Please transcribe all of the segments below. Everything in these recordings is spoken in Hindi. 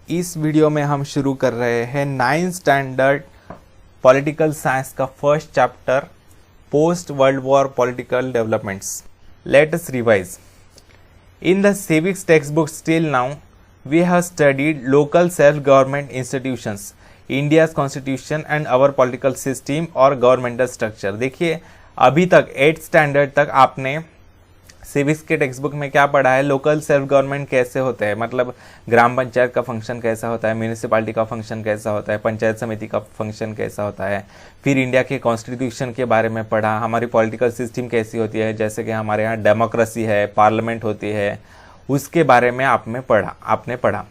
इस वीडियो में हम शुरू कर रहे हैं 9th स्टैंडर्ड पॉलिटिकल साइंस का first chapter post world war political developments. Let us revise. In the civics textbooks till now, we have studied local self-government institutions, India's constitution and our political system और governmental structure. देखिए अभी तक 8th स्टैंडर्ड तक आपने सिविक्स के टेक्स्ट बुक में क्या पढ़ा है, लोकल सेल्फ गवर्नमेंट कैसे होते हैं, मतलब ग्राम पंचायत का फंक्शन कैसा होता है, म्यूनिसिपालिटी का फंक्शन कैसा होता है, पंचायत समिति का फंक्शन कैसा होता है. फिर इंडिया के कॉन्स्टिट्यूशन के बारे में पढ़ा, हमारी पॉलिटिकल सिस्टम कैसी होती है, जैसे कि हमारे यहाँ डेमोक्रेसी है, पार्लियामेंट होती है, उसके बारे में आपने पढ़ा.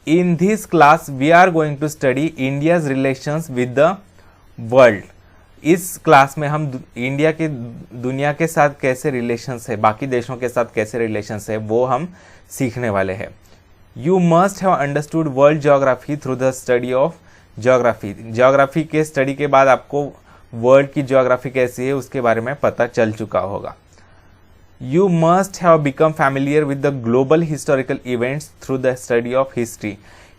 In this class we are going to study India's relations with the world. इस क्लास में हम इंडिया के दुनिया के साथ कैसे रिलेशंस है, बाकी देशों के साथ कैसे रिलेशंस है, वो हम सीखने वाले हैं. You must have understood world geography through the study of geography. Geography के स्टडी के बाद आपको वर्ल्ड की ज्योग्राफी कैसी है उसके बारे में पता चल चुका होगा. You must have become familiar with the global historical events through the study of history.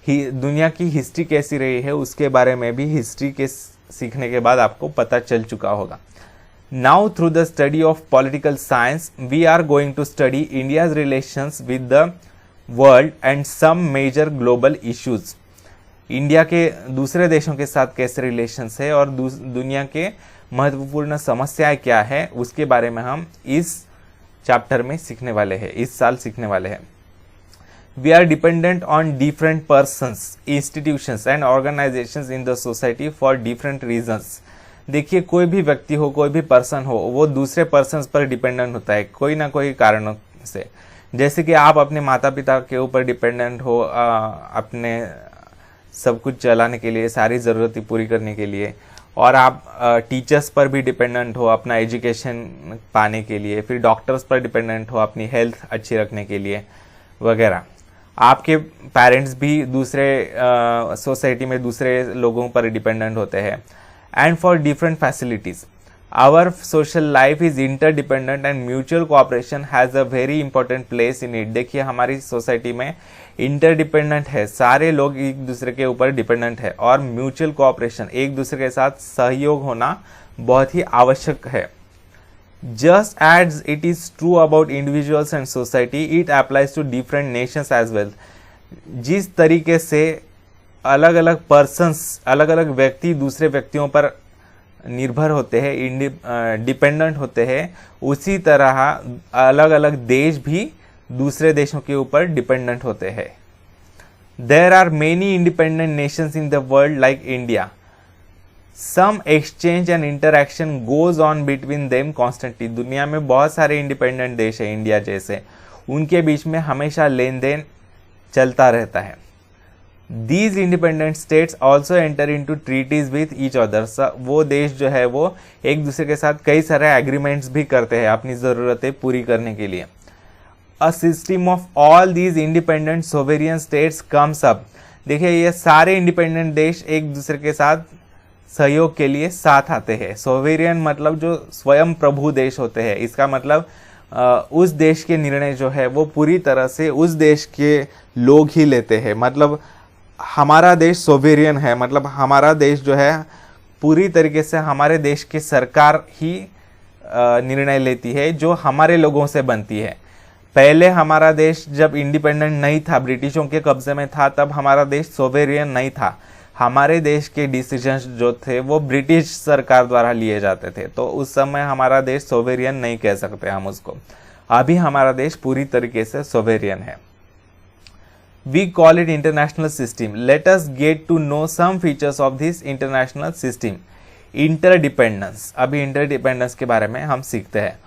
दुनिया की हिस्ट्री कैसी रही है उसके बारे में भी हिस्ट्री के सीखने के बाद आपको पता चल चुका होगा. Now through the study of political science we are going to study India's relations with the world and some major global issues. India के दूसरे देशों के साथ कैसे रिलेशंस है और दुनिया के महत्वपूर्ण समस्याएं क्या है उसके बारे में हम इस चैप्टर में सीखने वाले हैं, इस साल सीखने वाले हैं. We are dependent on different persons, institutions and organizations in the society for different reasons. देखिए कोई भी व्यक्ति हो, कोई भी पर्सन हो, वो दूसरे पर्सन्स पर डिपेंडेंट होता है कोई ना कोई कारणों से. जैसे कि आप अपने माता पिता के ऊपर डिपेंडेंट हो अपने सब कुछ चलाने के लिए, सारी ज़रूरतें पूरी करने के लिए, और आप टीचर्स पर भी डिपेंडेंट हो अपना एजुकेशन पाने के लिए, फिर डॉक्टर्स पर डिपेंडेंट हो अपनी हेल्थ अच्छी रखने के लिए वगैरह. आपके पेरेंट्स भी दूसरे सोसाइटी में दूसरे लोगों पर डिपेंडेंट होते हैं. And for different facilities our social life is interdependent and mutual cooperation has a very important place in it. देखिए हमारी सोसाइटी में इंटरडिपेंडेंट है, सारे लोग एक दूसरे के ऊपर डिपेंडेंट है, और म्यूचुअल कोऑपरेशन एक दूसरे के साथ सहयोग होना बहुत ही आवश्यक है. Just as it is true about individuals and society, it applies to different nations as well. जिस तरीके से अलग अलग पर्सन्स, अलग अलग व्यक्ति दूसरे व्यक्तियों पर निर्भर होते हैं, डिपेंडेंट होते हैं, उसी तरह अलग अलग देश भी दूसरे देशों के ऊपर डिपेंडेंट होते हैं. There are many independent nations in the world like India. Some exchange and interaction goes on between them constantly. दुनिया में बहुत सारे इंडिपेंडेंट देश हैं इंडिया जैसे, उनके बीच में हमेशा लेन देन चलता रहता है. These independent states also enter into treaties with each other. वो देश जो है वो एक दूसरे के साथ कई सारे एग्रीमेंट्स भी करते हैं अपनी ज़रूरतें पूरी करने के लिए. A system of all these independent sovereign states comes up. देखिए ये सारे इंडिपेंडेंट देश एक दूसरे के साथ सहयोग के लिए साथ आते हैं. सोवेरियन मतलब जो स्वयं प्रभु देश होते हैं, इसका मतलब उस देश के निर्णय जो है वो पूरी तरह से उस देश के लोग ही लेते हैं. मतलब हमारा देश सोवेरियन है, मतलब हमारा देश जो है पूरी तरीके से हमारे देश की सरकार ही निर्णय लेती है जो हमारे लोगों से बनती है. पहले हमारा देश जब इंडिपेंडेंट नहीं था, ब्रिटिशों के कब्जे में था, तब हमारा देश सोवेरियन नहीं था. हमारे देश के डिसीजंस जो थे वो ब्रिटिश सरकार द्वारा लिए जाते थे, तो उस समय हमारा देश सोवेरियन नहीं कह सकते हम उसको. अभी हमारा देश पूरी तरीके से सोवेरियन है. We call it international system. Let us get to know some features of this international system. Interdependence. अभी इंटरडिपेंडेंस के बारे में हम सीखते हैं.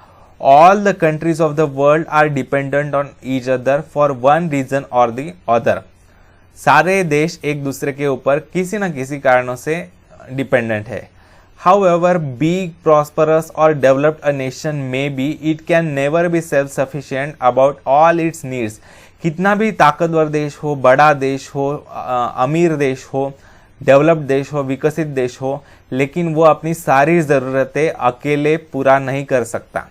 All the countries of the world are dependent on each other for one reason और द अदर. सारे देश एक दूसरे के ऊपर किसी न किसी कारणों से डिपेंडेंट है. However big, prosperous or developed a nation may be, it can never be self-sufficient about all its needs. कितना भी ताकतवर देश हो, बड़ा देश हो, अमीर देश हो, डेवलप्ड देश हो, विकसित देश हो, लेकिन वो अपनी सारी ज़रूरतें अकेले पूरा नहीं कर सकता.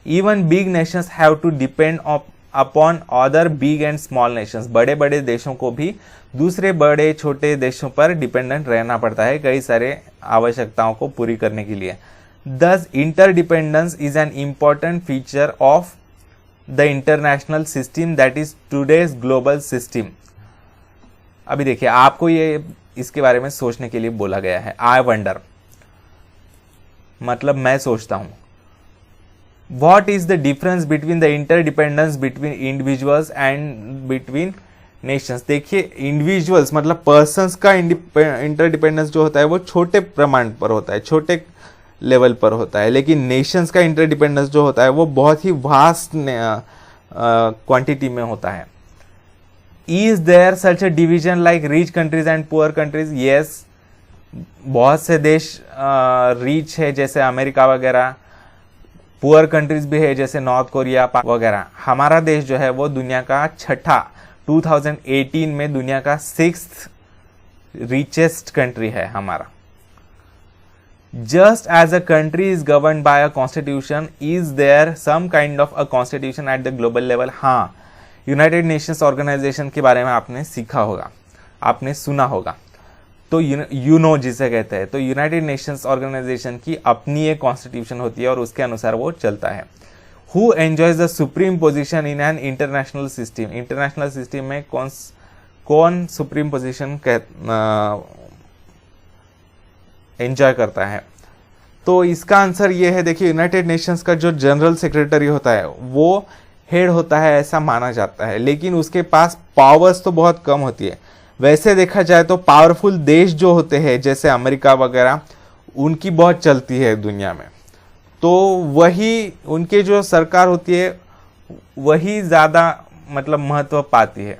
Even big nations have to depend upon other big and small Nations, बड़े बड़े देशों को भी दूसरे बड़े छोटे देशों पर डिपेंडेंट रहना पड़ता है कई सारे आवश्यकताओं को पूरी करने के लिए। Thus, interdependence is an important feature of the international system that is today's global system. अभी देखिए, आपको ये इसके बारे में सोचने के लिए बोला गया है। I wonder मतलब मैं सोचता हूं। What is the difference between the interdependence between individuals and between nations? देखिए, इंडिविजुअल्स मतलब पर्सन्स का इंटरडिपेंडेंस जो होता है वो छोटे प्रमाण पर होता है, छोटे लेवल पर होता है, लेकिन नेशंस का इंटरडिपेंडेंस जो होता है वो बहुत ही वास्ट क्वांटिटी में होता है। Is there such a division like rich countries and poor countries? Yes, बहुत से देश रिच है जैसे अमेरिका वगैरह, पुअर कंट्रीज भी है जैसे नॉर्थ कोरिया वगैरह। हमारा देश जो है वो दुनिया का छठा 2018 में दुनिया का 6th रिचेस्ट कंट्री है हमारा। Just as a country is governed by a constitution, is there some kind of a constitution at the global level? हाँ, यूनाइटेड नेशंस ऑर्गेनाइजेशन के बारे में आपने सीखा होगा, आपने सुना होगा। तो यूनो जिसे कहते हैं, तो यूनाइटेड नेशंस ऑर्गेनाइजेशन की अपनी एक कॉन्स्टिट्यूशन होती है और उसके अनुसार वो चलता है। Who enjoys the supreme position in an international system? International system में कौन सुप्रीम पोजिशन एंजॉय करता है? तो इसका आंसर ये है, देखिए, यूनाइटेड नेशंस का जो जनरल सेक्रेटरी होता है वो हेड होता है ऐसा माना जाता है, लेकिन उसके पास पावर्स तो बहुत कम होती है। वैसे देखा जाए तो पावरफुल देश जो होते हैं जैसे अमेरिका वगैरह, उनकी बहुत चलती है दुनिया में, तो वही उनके जो सरकार होती है वही ज़्यादा मतलब महत्व पाती है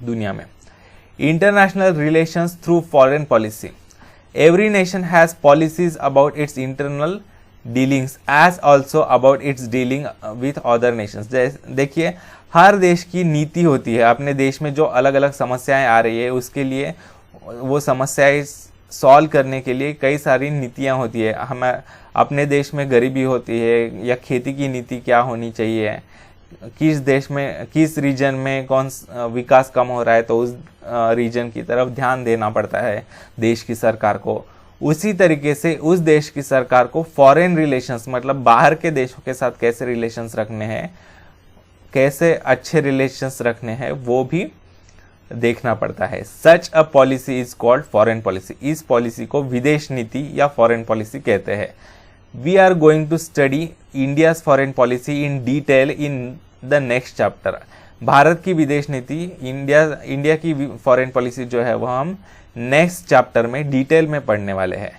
दुनिया में। International relations through foreign policy. Every nation has policies about its internal dealings as also about its dealing with other nations. देखिए, हर देश की नीति होती है, अपने देश में जो अलग अलग समस्याएं आ रही है उसके लिए, वो समस्याएं सॉल्व करने के लिए कई सारी नीतियां होती है। हम अपने देश में गरीबी होती है या खेती की नीति क्या होनी चाहिए, किस देश में किस रीजन में कौन विकास कम हो रहा है तो उस रीजन की तरफ ध्यान देना पड़ता है देश की सरकार को। उसी तरीके से उस देश की सरकार को फॉरेन रिलेशंस मतलब बाहर के देशों के साथ कैसे रिलेशंस रखने हैं, कैसे अच्छे रिलेशंस रखने हैं, वो भी देखना पड़ता है। Such a policy is called foreign policy. इस पॉलिसी को विदेश नीति या फॉरेन पॉलिसी कहते हैं। We are going to study India's foreign policy in detail in the next chapter. Bharat की विदेश नीति, इंडिया की फॉरेन पॉलिसी जो है वह हम नेक्स्ट चैप्टर में डिटेल में पढ़ने वाले हैं।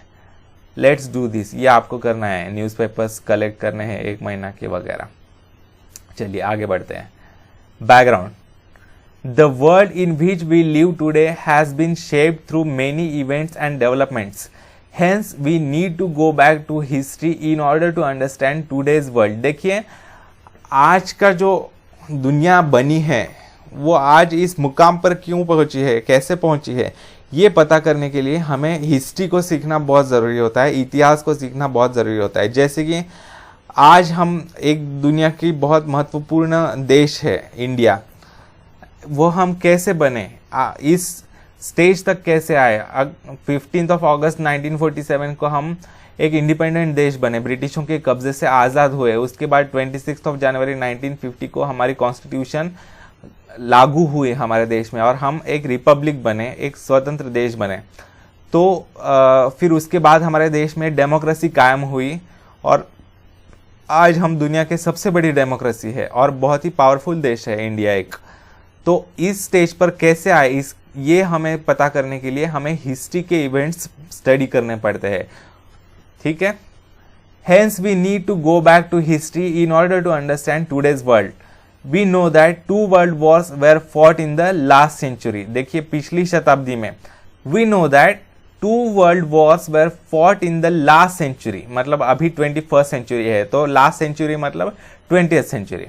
Let's do this. ये आपको करना है, न्यूज़पेपर्स कलेक्ट करने हैं 1 महीना के वगैरह। चलिए आगे बढ़ते हैं। Background. The world in which we live today has been shaped through many events and developments. Hence, we need to go back to history in order to understand today's world. देखिए, आज का जो दुनिया बनी है वो आज इस मुकाम पर क्यों पहुंची है, कैसे पहुंची है, ये पता करने के लिए हमें हिस्ट्री को सीखना बहुत ज़रूरी होता है, इतिहास को सीखना बहुत ज़रूरी होता है। जैसे कि आज हम एक दुनिया की बहुत महत्वपूर्ण देश है इंडिया, वो हम कैसे बने, इस स्टेज तक कैसे आए। 15 अगस्त 1947 को हम एक इंडिपेंडेंट देश बने, ब्रिटिशों के कब्जे से आज़ाद हुए। उसके बाद 26 जनवरी 1950 को हमारी कॉन्स्टिट्यूशन लागू हुई हमारे देश में और हम एक रिपब्लिक बने, एक स्वतंत्र देश बने। तो फिर उसके बाद हमारे देश में डेमोक्रेसी कायम हुई और आज हम दुनिया के सबसे बड़ी डेमोक्रेसी है और बहुत ही पावरफुल देश है इंडिया एक। तो इस स्टेज पर कैसे आए, ये हमें पता करने के लिए हमें हिस्ट्री के इवेंट्स स्टडी करने पड़ते हैं, ठीक है। Hence we need to go back to history in order to understand today's world. We know that 2 world wars were fought in the last century. देखिए, पिछली शताब्दी में we know that 2 world wars were fought in the last century, मतलब अभी 21st century है, तो last century मतलब 20th century.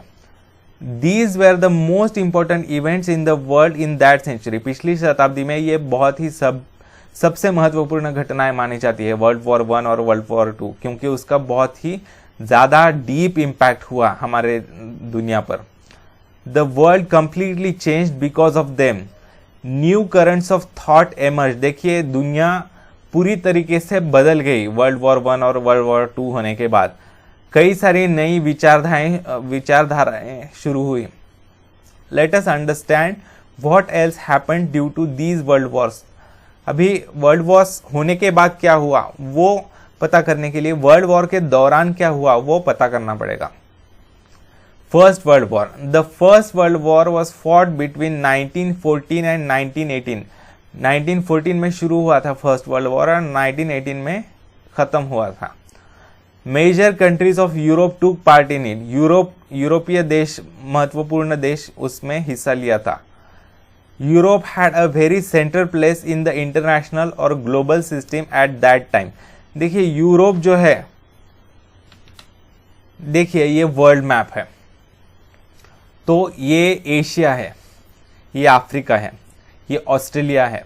These were the most important events in the world in that century. पिछली शताब्दी में ये बहुत ही सबसे महत्वपूर्ण घटनाएं मानी जाती है, वर्ल्ड वॉर 1 और वर्ल्ड वॉर 2, क्योंकि उसका बहुत ही ज़्यादा डीप इम्पैक्ट हुआ हमारे दुनिया पर। The world completely changed because of them. New currents of thought emerge. देखिए दुनिया पूरी तरीके से बदल गई वर्ल्ड वॉर 1 और वर्ल्ड वॉर 2 होने के बाद। कई सारी नई विचारधाराएं शुरू हुई। Let us understand what else happened due to these world wars. अभी वर्ल्ड वॉर्स होने के बाद क्या हुआ वो पता करने के लिए वर्ल्ड वॉर के दौरान क्या हुआ वो पता करना पड़ेगा। First world war. The first world war was fought between 1914 and 1918। 1914 में शुरू हुआ था फर्स्ट वर्ल्ड वॉर और 1918 में खत्म हुआ था। Major countries of Europe took part in it. यूरोपीय देश, महत्वपूर्ण देश उसमें हिस्सा लिया था। Europe had a very central place in the international और global system at that time. देखिए यूरोप जो है, देखिए ये वर्ल्ड मैप है, तो ये एशिया है, ये अफ्रीका है, ये ऑस्ट्रेलिया है,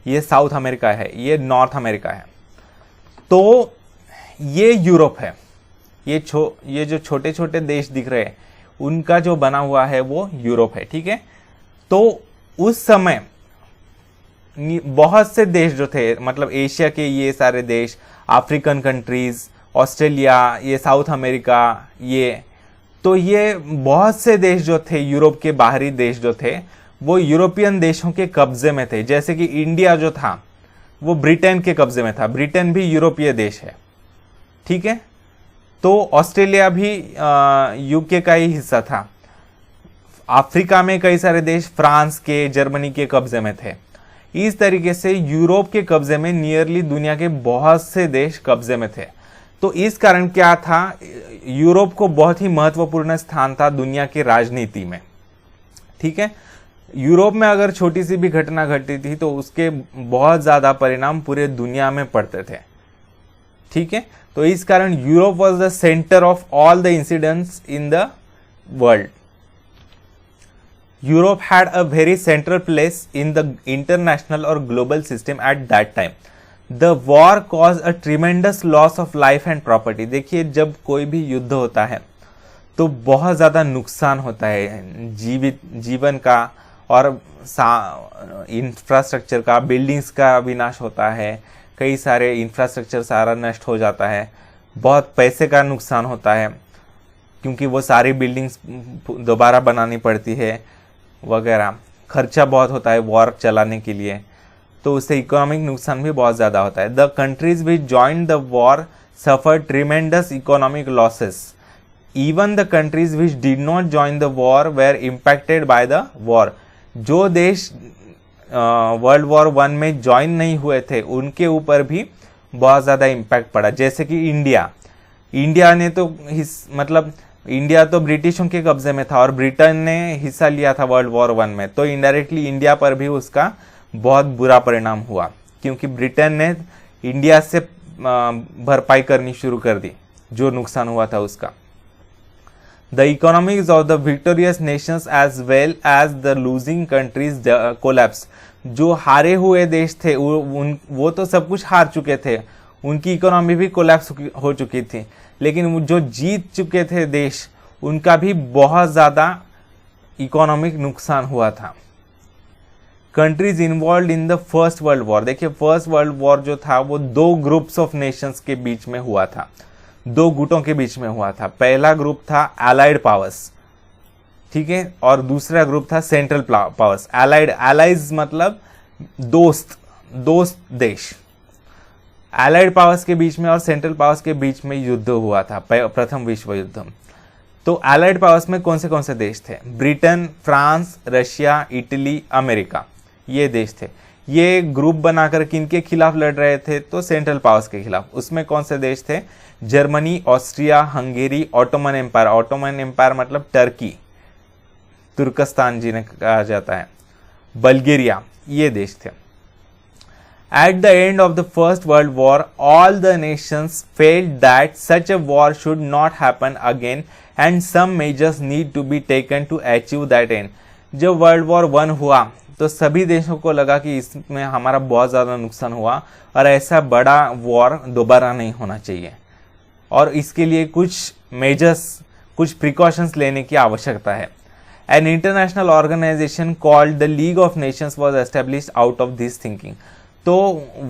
ये साउथ अमेरिका है, ये नॉर्थ अमेरिका है, तो ये यूरोप है। ये जो छोटे छोटे देश दिख रहे हैं उनका जो बना हुआ है वो यूरोप है, ठीक है। तो उस समय बहुत से देश जो थे, मतलब एशिया के ये सारे देश, अफ्रीकन कंट्रीज, ऑस्ट्रेलिया, ये साउथ अमेरिका, तो ये बहुत से देश जो थे, यूरोप के बाहरी देश जो थे वो यूरोपियन देशों के कब्जे में थे। जैसे कि इंडिया जो था वो ब्रिटेन के कब्जे में था। ब्रिटेन भी यूरोपीय देश है, ठीक है। तो ऑस्ट्रेलिया भी यूके का ही हिस्सा था। अफ्रीका में कई सारे देश फ्रांस के, जर्मनी के कब्जे में थे। इस तरीके से यूरोप के कब्जे में नियरली दुनिया के बहुत से देश कब्जे में थे। तो इस कारण क्या था, यूरोप को बहुत ही महत्वपूर्ण स्थान था दुनिया की राजनीति में, ठीक है। यूरोप में अगर छोटी सी भी घटना घटती थी तो उसके बहुत ज्यादा परिणाम पूरे दुनिया में पड़ते थे, ठीक है। तो इस कारण Europe was the centre of all the incidents in the world. Europe had a very central place in the international और global system at that time. The war caused a tremendous loss of life and property. देखिए जब कोई भी युद्ध होता है तो बहुत ज्यादा नुकसान होता है जीवन का और इंफ्रास्ट्रक्चर का, बिल्डिंग्स का विनाश होता है, कई सारे इंफ्रास्ट्रक्चर सारा नष्ट हो जाता है, बहुत पैसे का नुकसान होता है क्योंकि वो सारी बिल्डिंग्स दोबारा बनानी पड़ती है वगैरह, खर्चा बहुत होता है वॉर चलाने के लिए, तो उससे इकोनॉमिक नुकसान भी बहुत ज़्यादा होता है। The countries which joined the war suffer tremendous economic losses. Even the countries which did not join the war were impacted by the war. जो देश वर्ल्ड वॉर 1 में ज्वाइन नहीं हुए थे उनके ऊपर भी बहुत ज़्यादा इम्पैक्ट पड़ा। जैसे कि इंडिया ने तो मतलब इंडिया तो ब्रिटिशों के कब्जे में था और ब्रिटेन ने हिस्सा लिया था वर्ल्ड वॉर 1 में, तो इनडायरेक्टली इंडिया पर भी उसका बहुत बुरा परिणाम हुआ क्योंकि ब्रिटेन ने इंडिया से भरपाई करनी शुरू कर दी जो नुकसान हुआ था उसका। The economics of the victorious nations as well as the losing countries collapse. जो हारे हुए देश थे वो तो सब कुछ हार चुके थे, उनकी इकोनॉमी भी कोलैप्स हो चुकी थी, लेकिन जो जीत चुके थे देश उनका भी बहुत ज़्यादा इकोनॉमिक नुकसान हुआ था। Countries involve in the first world war. देखिए फर्स्ट वर्ल्ड वॉर जो था वो 2 ग्रुप्स ऑफ नेशंस के बीच में हुआ था, 2 गुटों के बीच में हुआ था। पहला ग्रुप था एलाइड पावर्स, ठीक है, और दूसरा ग्रुप था सेंट्रल पावर्स। एलाइज मतलब दोस्त देश। एलाइड पावर्स के बीच में और सेंट्रल पावर्स के बीच में युद्ध हुआ था, प्रथम विश्व युद्ध। तो एलाइड पावर्स में कौन से देश थे? Britain, France, Russia, Italy, America, ये देश थे। ये ग्रुप बनाकर किनके खिलाफ लड़ रहे थे? तो सेंट्रल पावर्स के खिलाफ। उसमें कौन से देश थे? Germany, Austria, Hungary, Ottoman Empire. Ottoman Empire मतलब टर्की, तुर्कस्तान जिन्हें कहा जाता है, बल्गेरिया, ये देश थे। At the end of the First World War, all the nations felt that such a war should not happen again and some measures need to be taken to achieve that end. जब वर्ल्ड वॉर 1 हुआ तो सभी देशों को लगा कि इसमें हमारा बहुत ज़्यादा नुकसान हुआ और ऐसा बड़ा वॉर दोबारा नहीं होना चाहिए और इसके लिए कुछ मेजर्स, कुछ प्रिकॉशंस लेने की आवश्यकता है। An international organization called the League of Nations was established out of this thinking. तो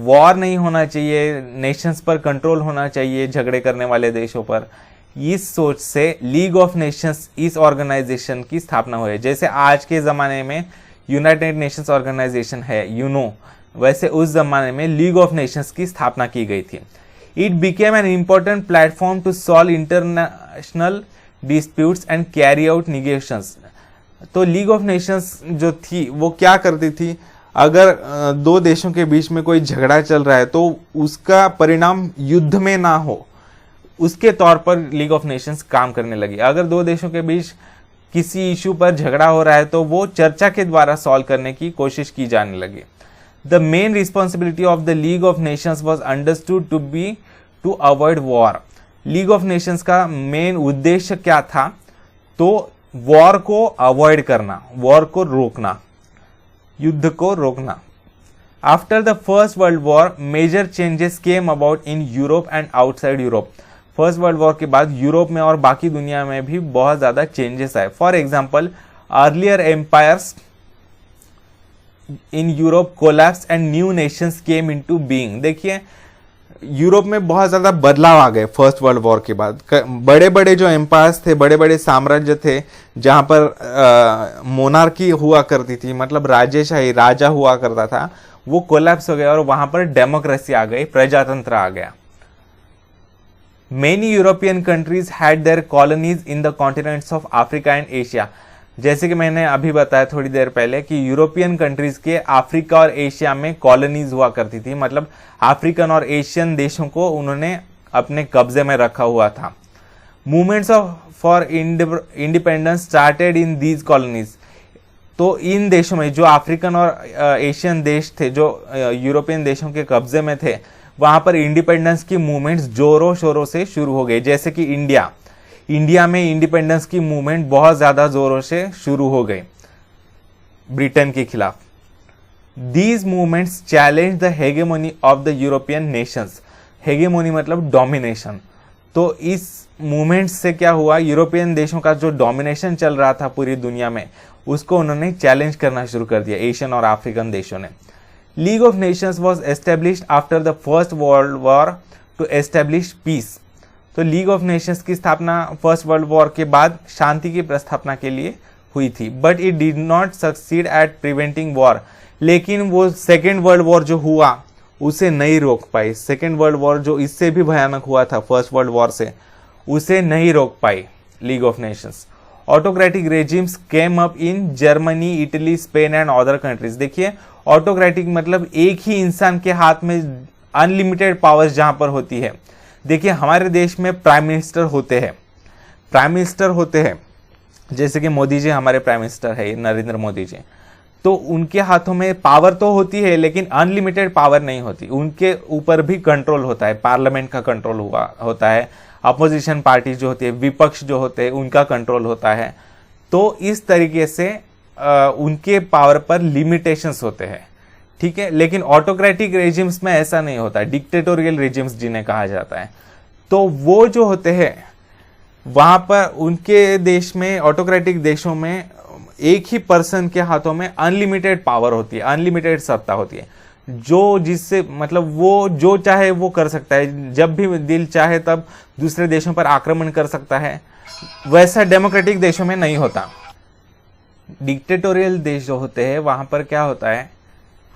वॉर नहीं होना चाहिए, नेशंस पर कंट्रोल होना चाहिए झगड़े करने वाले देशों पर, इस सोच से लीग ऑफ नेशंस इस ऑर्गेनाइजेशन की स्थापना हुई है। जैसे आज के ज़माने में यूनाइटेड नेशंस ऑर्गेनाइजेशन है, यूनो, वैसे उस ज़माने में लीग ऑफ नेशंस की स्थापना की गई थी। It became an important platform to solve international disputes and carry out negotiations. तो लीग ऑफ नेशंस जो थी वो क्या करती थी, अगर दो देशों के बीच में कोई झगड़ा चल रहा है तो उसका परिणाम युद्ध में ना हो, उसके तौर पर लीग ऑफ नेशंस काम करने लगी। अगर दो देशों के बीच किसी इशू पर झगड़ा हो रहा है तो वो चर्चा के द्वारा सॉल्व करने की कोशिश की जाने लगी। The main responsibility of the league of nations was understood to be to avoid war. League of nations का मेन उद्देश्य क्या था, तो वॉर को अवॉइड करना, वॉर को रोकना, युद्ध को रोकना। After the first world war major changes came about in Europe and outside Europe. First world war के बाद यूरोप में और बाकी दुनिया में भी बहुत ज्यादा चेंजेस आए। For example, earlier empires in Europe collapse and new nations came into being. देखिए यूरोप में बहुत ज्यादा बदलाव आ गए फर्स्ट वर्ल्ड वॉर के बाद। बड़े बड़े जो एम्पायर्स थे, बड़े बड़े साम्राज्य थे जहां पर मोनार्की हुआ करती थी, मतलब राजेशाही, राजा हुआ करता था, वो कोलैप्स हो गया और वहां पर डेमोक्रेसी आ गई, प्रजातंत्र आ गया। Many European countries had their colonies in the continents of Africa and Asia। जैसे कि मैंने अभी बताया थोड़ी देर पहले कि यूरोपियन कंट्रीज के अफ्रीका और एशिया में कॉलोनीज हुआ करती थी, मतलब अफ्रीकन और एशियन देशों को उन्होंने अपने कब्जे में रखा हुआ था। Movements for independence started in these colonies. तो इन देशों में जो अफ्रीकन और एशियन देश थे जो यूरोपियन देशों के कब्जे में थे, वहां पर इंडिपेंडेंस की मूवमेंट्स जोरों शोरों से शुरू हो गई। जैसे कि इंडिया में इंडिपेंडेंस की मूवमेंट बहुत ज्यादा जोरों से शुरू हो गई ब्रिटेन के खिलाफ। These movements challenge the hegemony of the European nations. Hegemony मतलब डोमिनेशन। तो इस मूवमेंट से क्या हुआ, यूरोपियन देशों का जो डोमिनेशन चल रहा था पूरी दुनिया में, उसको उन्होंने चैलेंज करना शुरू कर दिया एशियन और अफ्रीकन देशों ने। League of nations was established after the first world war to establish peace. तो लीग ऑफ नेशंस की स्थापना फर्स्ट वर्ल्ड वॉर के बाद शांति की प्रस्थापना के लिए हुई थी, but it did not succeed at preventing war. लेकिन वो सेकेंड वर्ल्ड वॉर जो हुआ उसे नहीं रोक पाई। सेकेंड वर्ल्ड वॉर जो इससे भी भयानक हुआ था फर्स्ट वर्ल्ड वॉर से, उसे नहीं रोक पाई League of Nations. Autocratic regimes came up in Germany, Italy, Spain and other countries. देखिए ऑटोक्रेटिक मतलब एक ही इंसान के हाथ में अनलिमिटेड पावर्स जहां पर होती है। देखिए हमारे देश में प्राइम मिनिस्टर होते हैं, जैसे कि मोदी जी हमारे प्राइम मिनिस्टर है, नरेंद्र मोदी जी। तो उनके हाथों में पावर तो होती है लेकिन अनलिमिटेड पावर नहीं होती, उनके ऊपर भी कंट्रोल होता है, पार्लियामेंट का कंट्रोल होता है, अपोजिशन पार्टी जो होती है, विपक्ष जो होते हैं, उनका कंट्रोल होता है। तो इस तरीके से उनके पावर पर लिमिटेशंस होते हैं, ठीक है। लेकिन ऑटोक्रेटिक रेजिम्स में ऐसा नहीं होता, डिक्टेटोरियल रेजिम्स जिन्हें कहा जाता है। तो वो जो होते हैं वहां पर उनके देश में, ऑटोक्रेटिक देशों में एक ही पर्सन के हाथों में अनलिमिटेड पावर होती है, अनलिमिटेड सत्ता होती है, जो जिससे मतलब वो जो चाहे वो कर सकता है, जब भी दिल चाहे तब दूसरे देशों पर आक्रमण कर सकता है। वैसा डेमोक्रेटिक देशों में नहीं होता। डिक्टेटोरियल देश जो होते हैं वहां पर क्या होता है,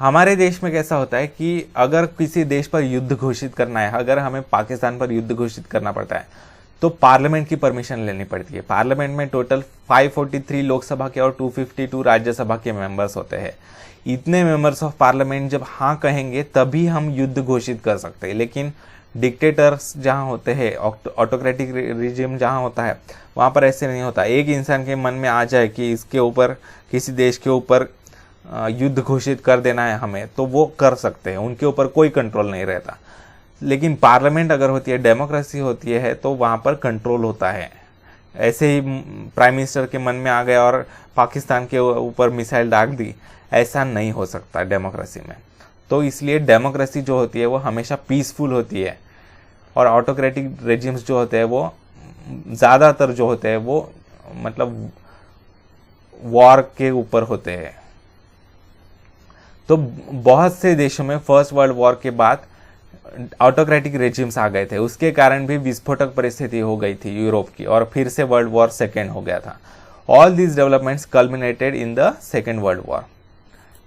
हमारे देश में कैसा होता है कि अगर किसी देश पर युद्ध घोषित करना है, अगर हमें पाकिस्तान पर युद्ध घोषित करना पड़ता है तो पार्लियामेंट की परमिशन लेनी पड़ती है। पार्लियामेंट में टोटल 543 लोकसभा के और 252 राज्यसभा के मेंबर्स होते हैं। इतने मेंबर्स ऑफ पार्लियामेंट जब हाँ कहेंगे तभी हम युद्ध घोषित कर सकते हैं। लेकिन डिक्टेटर्स जहाँ होते हैं, ऑटोक्रेटिक रिजिम जहाँ होता है, वहाँ पर ऐसे नहीं होता। एक इंसान के मन में आ जाए कि इसके ऊपर, किसी देश के ऊपर युद्ध घोषित कर देना है हमें, तो वो कर सकते हैं, उनके ऊपर कोई कंट्रोल नहीं रहता। लेकिन पार्लियामेंट अगर होती है, डेमोक्रेसी होती है, तो वहाँ पर कंट्रोल होता है। ऐसे ही प्राइम मिनिस्टर के मन में आ गया और पाकिस्तान के ऊपर मिसाइल दाग दी, ऐसा नहीं हो सकता डेमोक्रेसी में। तो इसलिए डेमोक्रेसी जो होती है वो हमेशा पीसफुल होती है, और ऑटोक्रेटिक रेजिम्स जो होते हैं वो ज़्यादातर जो होते हैं वो मतलब वॉर के ऊपर होते हैं। तो बहुत से देशों में फर्स्ट वर्ल्ड वॉर के बाद ऑटोक्रेटिक रेजिम्स आ गए थे, उसके कारण भी विस्फोटक परिस्थिति हो गई थी यूरोप की, और फिर से वर्ल्ड वॉर सेकेंड हो गया था। All these developments culminated in the second world war.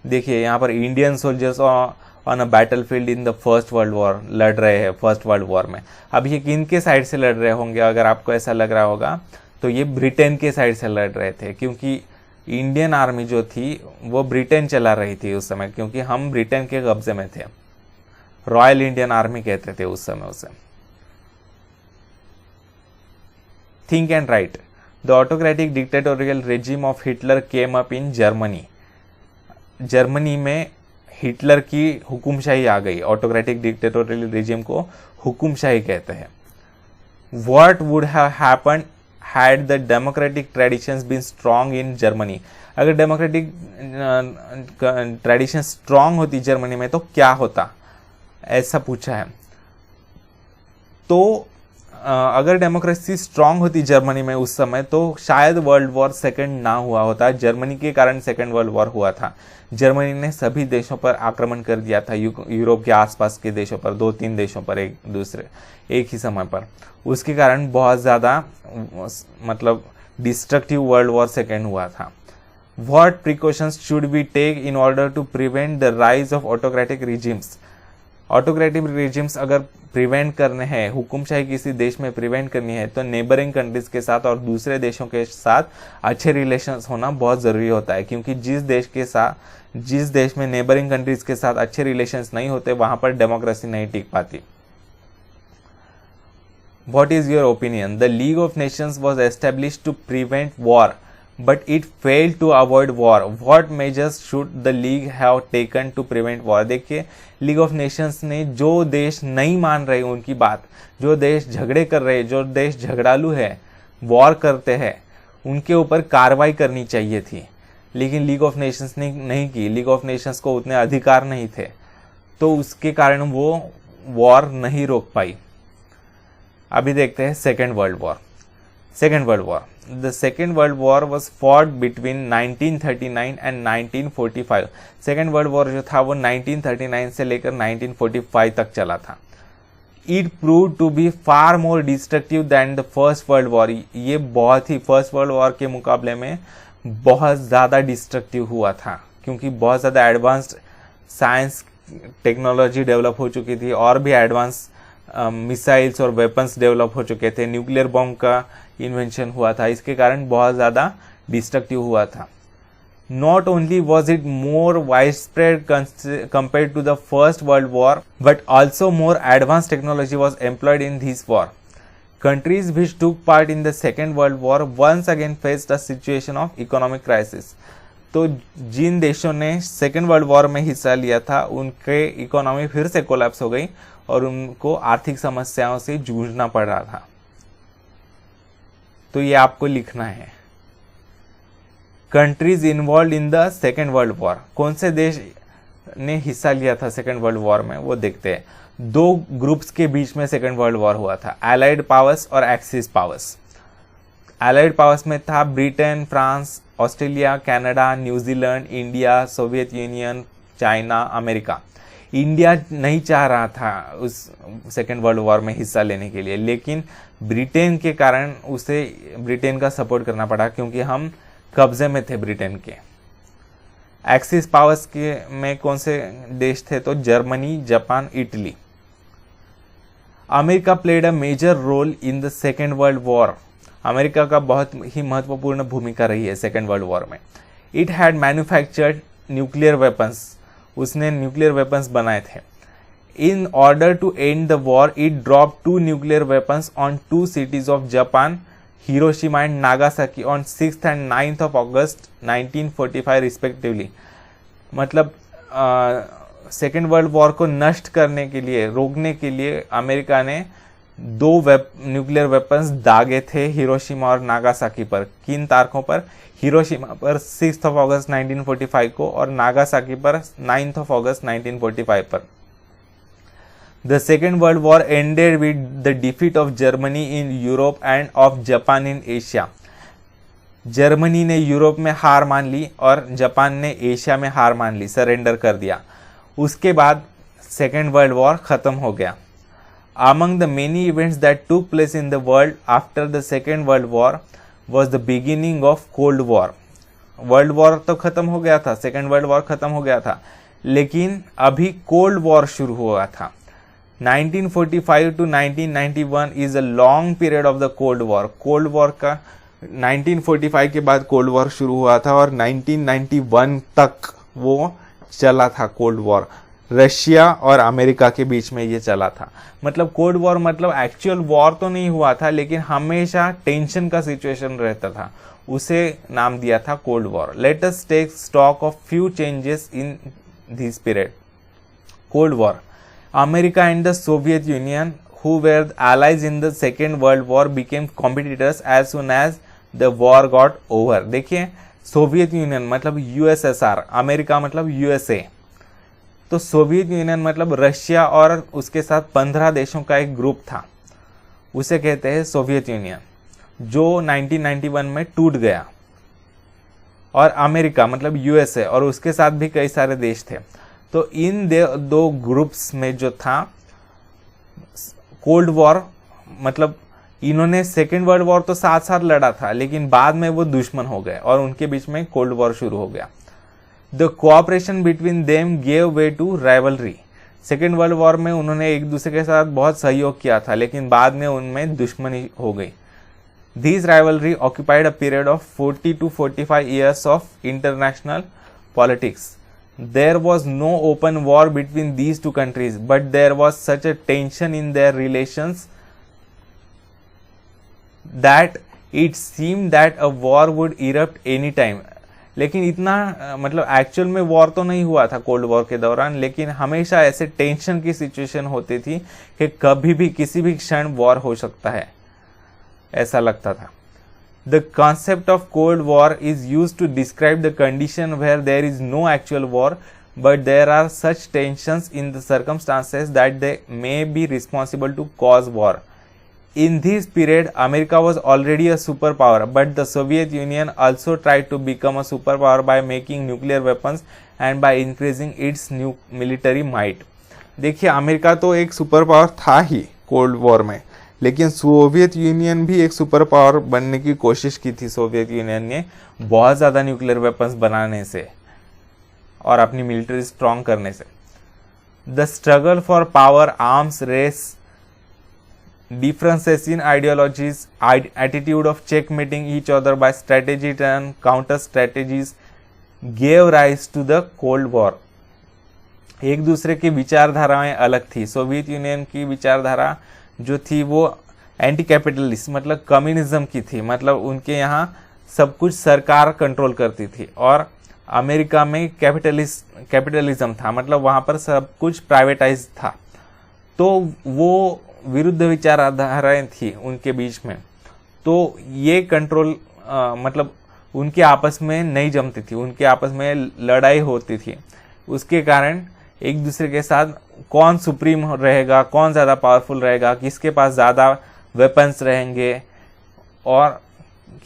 देखिए यहाँ पर Indian soldiers on a battlefield in the first world war लड़ रहे हैं फर्स्ट वर्ल्ड वॉर में। अब ये किन के साइड से लड़ रहे होंगे, अगर आपको ऐसा लग रहा होगा तो ये ब्रिटेन के साइड से लड़ रहे थे, क्योंकि इंडियन आर्मी जो थी वो ब्रिटेन चला रही थी उस समय, क्योंकि हम ब्रिटेन के कब्जे में थे। रॉयल इंडियन आर्मी कहते थे उस समय उसे। Think and right. The autocratic dictatorial regime of Hitler came up in Germany. Germany में हिटलर की हुकुमशाही आ गई। ऑटोक्रेटिक डिक्टेटोरियल रेजिम को हुकुमशाही कहते हैं। What would have happened had the democratic traditions been strong in Germany. अगर डेमोक्रेटिक ट्रेडिशन स्ट्रॉन्ग होती जर्मनी में तो क्या होता, ऐसा पूछा है। तो अगर डेमोक्रेसी स्ट्रांग होती जर्मनी में उस समय तो शायद वर्ल्ड वॉर सेकंड ना हुआ होता। जर्मनी के कारण सेकंड वर्ल्ड वॉर हुआ था। जर्मनी ने सभी देशों पर आक्रमण कर दिया था, यूरोप के आसपास के देशों पर, 2-3 देशों पर एक ही समय पर। उसके कारण बहुत ज़्यादा मतलब डिस्ट्रक्टिव वर्ल्ड वॉर सेकेंड हुआ था। What precautions should we take in order to prevent the rise of autocratic regimes. Autocratic regimes अगर प्रिवेंट करने हैं, हुकुमशाही किसी देश में प्रिवेंट करनी है, तो नेबरिंग कंट्रीज के साथ और दूसरे देशों के साथ अच्छे रिलेशंस होना बहुत ज़रूरी होता है, क्योंकि जिस देश में नेबरिंग कंट्रीज के साथ अच्छे रिलेशंस नहीं होते वहां पर डेमोक्रेसी नहीं टिक पाती। What is your opinion? The League of Nations was established to prevent war, but it failed to avoid war. What measures should the League have taken to prevent war? देखिए, लीग ऑफ नेशंस ने जो देश नहीं मान रहे उनकी बात, जो देश झगड़े कर रहे, जो देश झगड़ालू है, वॉर करते हैं, उनके ऊपर कार्रवाई करनी चाहिए थी, लेकिन लीग ऑफ नेशंस ने नहीं की। लीग ऑफ नेशंस को उतने अधिकार नहीं थे, तो उसके कारण वो वॉर नहीं रोक पाई। अभी देखते हैं second world war. The second world war was fought between 1939 and 1945। Second world war जो था वो 1939 से लेकर 1945 तक चला था। It prove to be far more destructive than the first world war. ये बहुत ही फर्स्ट वर्ल्ड वॉर के मुकाबले में बहुत ज़्यादा डिस्ट्रक्टिव हुआ था, क्योंकि बहुत ज़्यादा एडवांस्ड साइंस टेक्नोलॉजी डेवलप हो चुकी थी, और भी एडवांस मिसाइल्स और वेपन्स डेवलप हो चुके थे। न्यूक्लियर बॉम्ब का इन्वेंशन हुआ था, इसके कारण बहुत ज़्यादा डिस्ट्रक्टिव हुआ था। Not only was it more wide spread compare to the first world war, but also more advance technology was employed in this war. Countries which took part in the Second World War once again faced a situation of economic crisis. तो जिन देशों ने सेकेंड वर्ल्ड वॉर में हिस्सा लिया था उनके इकोनॉमी फिर से कोलैप्स हो गई और उनको आर्थिक समस्याओं से जूझना पड़ रहा था। तो ये आपको लिखना है। Countries involve in the second world war, कौन से देश ने हिस्सा लिया था सेकेंड वर्ल्ड वॉर में, वो देखते हैं। दो ग्रुप्स के बीच में सेकेंड वर्ल्ड वॉर हुआ था, एलाइड पावर्स और एक्सिस पावर्स। एलाइड पावर्स में था Britain, France, Australia, Canada, New Zealand, India, Soviet union, China, America. India नहीं चाह रहा था उस सेकेंड वर्ल्ड वॉर में हिस्सा लेने के लिए, लेकिन ब्रिटेन के कारण उसे ब्रिटेन का सपोर्ट करना पड़ा, क्योंकि हम कब्जे में थे ब्रिटेन के। एक्सिस पावर्स के में कौन से देश थे, तो Germany, Japan, Italy. America played a major role in the second world war. America का बहुत ही महत्वपूर्ण भूमिका रही है सेकेंड वर्ल्ड वॉर में। It had manufactured nuclear weapons, उसने न्यूक्लियर वेपन्स बनाए थे। In order to end the war it drop 2 nuclear weapons on 2 cities of Japan, Hiroshima and Nagasaki on 6th and 9th of August 1945 respectively. मतलब सेकेंड वर्ल्ड वॉर को नष्ट करने के लिए, रोकने के लिए अमेरिका ने 2 न्यूक्लियर वेपन्स दागे थे हिरोशिमा और नागासाकी पर। किन तारीखों पर? हिरोशिमा पर 6th of August 1945 को और नागासाकी पर 9th of August 1945 पर। The Second World War ended with the defeat of Germany in Europe and of Japan in Asia. Germany ने यूरोप में हार मान ली और जापान ने एशिया में हार मान ली, सरेंडर कर दिया। उसके बाद सेकेंड वर्ल्ड वॉर खत्म हो गया। Among the many events that took place in the world after the Second World War was the beginning of Cold War. World war तो खत्म हो गया था, सेकेंड वर्ल्ड वॉर खत्म हो गया था, लेकिन अभी कोल्ड वॉर शुरू हुआ था। 1945 to 1991 is a long period of the cold war. Cold war का 1945 के बाद कोल्ड वॉर शुरू हुआ था और 1991 तक वो चला था कोल्ड वॉर। रशिया और अमेरिका के बीच में ये चला था। मतलब कोल्ड वॉर मतलब एक्चुअल वॉर तो नहीं हुआ था, लेकिन हमेशा टेंशन का सिचुएशन रहता था, उसे नाम दिया था cold war. Let us take stock of few changes in this period. Cold war, America and the Soviet Union who were allies in the second world war became competitors as soon as the war got over। देखिए, सोवियत यूनियन मतलब यूएसएसआर, अमेरिका मतलब यूएसए, तो सोवियत यूनियन मतलब रशिया और उसके साथ 15 देशों का एक ग्रुप था, उसे कहते हैं सोवियत यूनियन, जो 1991 में टूट गया। और अमेरिका मतलब यूएसए और उसके साथ भी कई सारे देश थे। तो इन दो ग्रुप्स में जो था कोल्ड वॉर, मतलब इन्होंने सेकेंड वर्ल्ड वॉर तो साथ साथ लड़ा था, लेकिन बाद में वो दुश्मन हो गए और उनके बीच में कोल्ड वॉर शुरू हो गया। The cooperation between them gave way to rivalry. Second world war में उन्होंने एक दूसरे के साथ बहुत सहयोग किया था, लेकिन बाद में उनमें दुश्मनी हो गई। This rivalry occupied a period of 40 to 45 years of international politics. There was no open war between these two countries, but there was such a tension in their relations that it seemed that a war would erupt any time। लेकिन इतना मतलब एक्चुअल में वॉर तो नहीं हुआ था कोल्ड वॉर के दौरान, लेकिन हमेशा ऐसे टेंशन की सिचुएशन होती थी कि कभी भी किसी भी क्षण वॉर हो सकता है, ऐसा लगता था। The concept of Cold War is used to describe the condition where there is no actual war, but there are such tensions in the circumstances that they may be responsible to cause war. In this period, America was already a superpower, but the Soviet Union also tried to become a superpower by making nuclear weapons and by increasing its new military might. देखिए, अमेरिका तो एक सुपर पावर था ही कोल्ड वॉर में, लेकिन सोवियत यूनियन भी एक सुपर पावर बनने की कोशिश की थी। सोवियत यूनियन ने बहुत ज़्यादा न्यूक्लियर वेपन्स बनाने से और अपनी मिलिट्री स्ट्रॉन्ग करने से। The struggle for power, arms race, differences in ideologies, attitude of checkmating each other by strategy and counter strategies gave rise to the cold war. एक दूसरे की विचारधाराएं अलग थी। सोवियत यूनियन की विचारधारा जो थी वो एंटी कैपिटलिस्ट मतलब कम्युनिज्म की थी, मतलब उनके यहाँ सब कुछ सरकार कंट्रोल करती थी, और अमेरिका में कैपिटलिज्म था, मतलब वहाँ पर सब कुछ प्राइवेटाइज था। तो वो विरुद्ध विचारधाराएं थी उनके बीच में, तो ये कंट्रोल मतलब उनके आपस में नहीं जमती थी, उनके आपस में लड़ाई होती थी। उसके कारण एक दूसरे के साथ कौन सुप्रीम रहेगा, कौन ज़्यादा पावरफुल रहेगा, किसके पास ज़्यादा वेपन्स रहेंगे और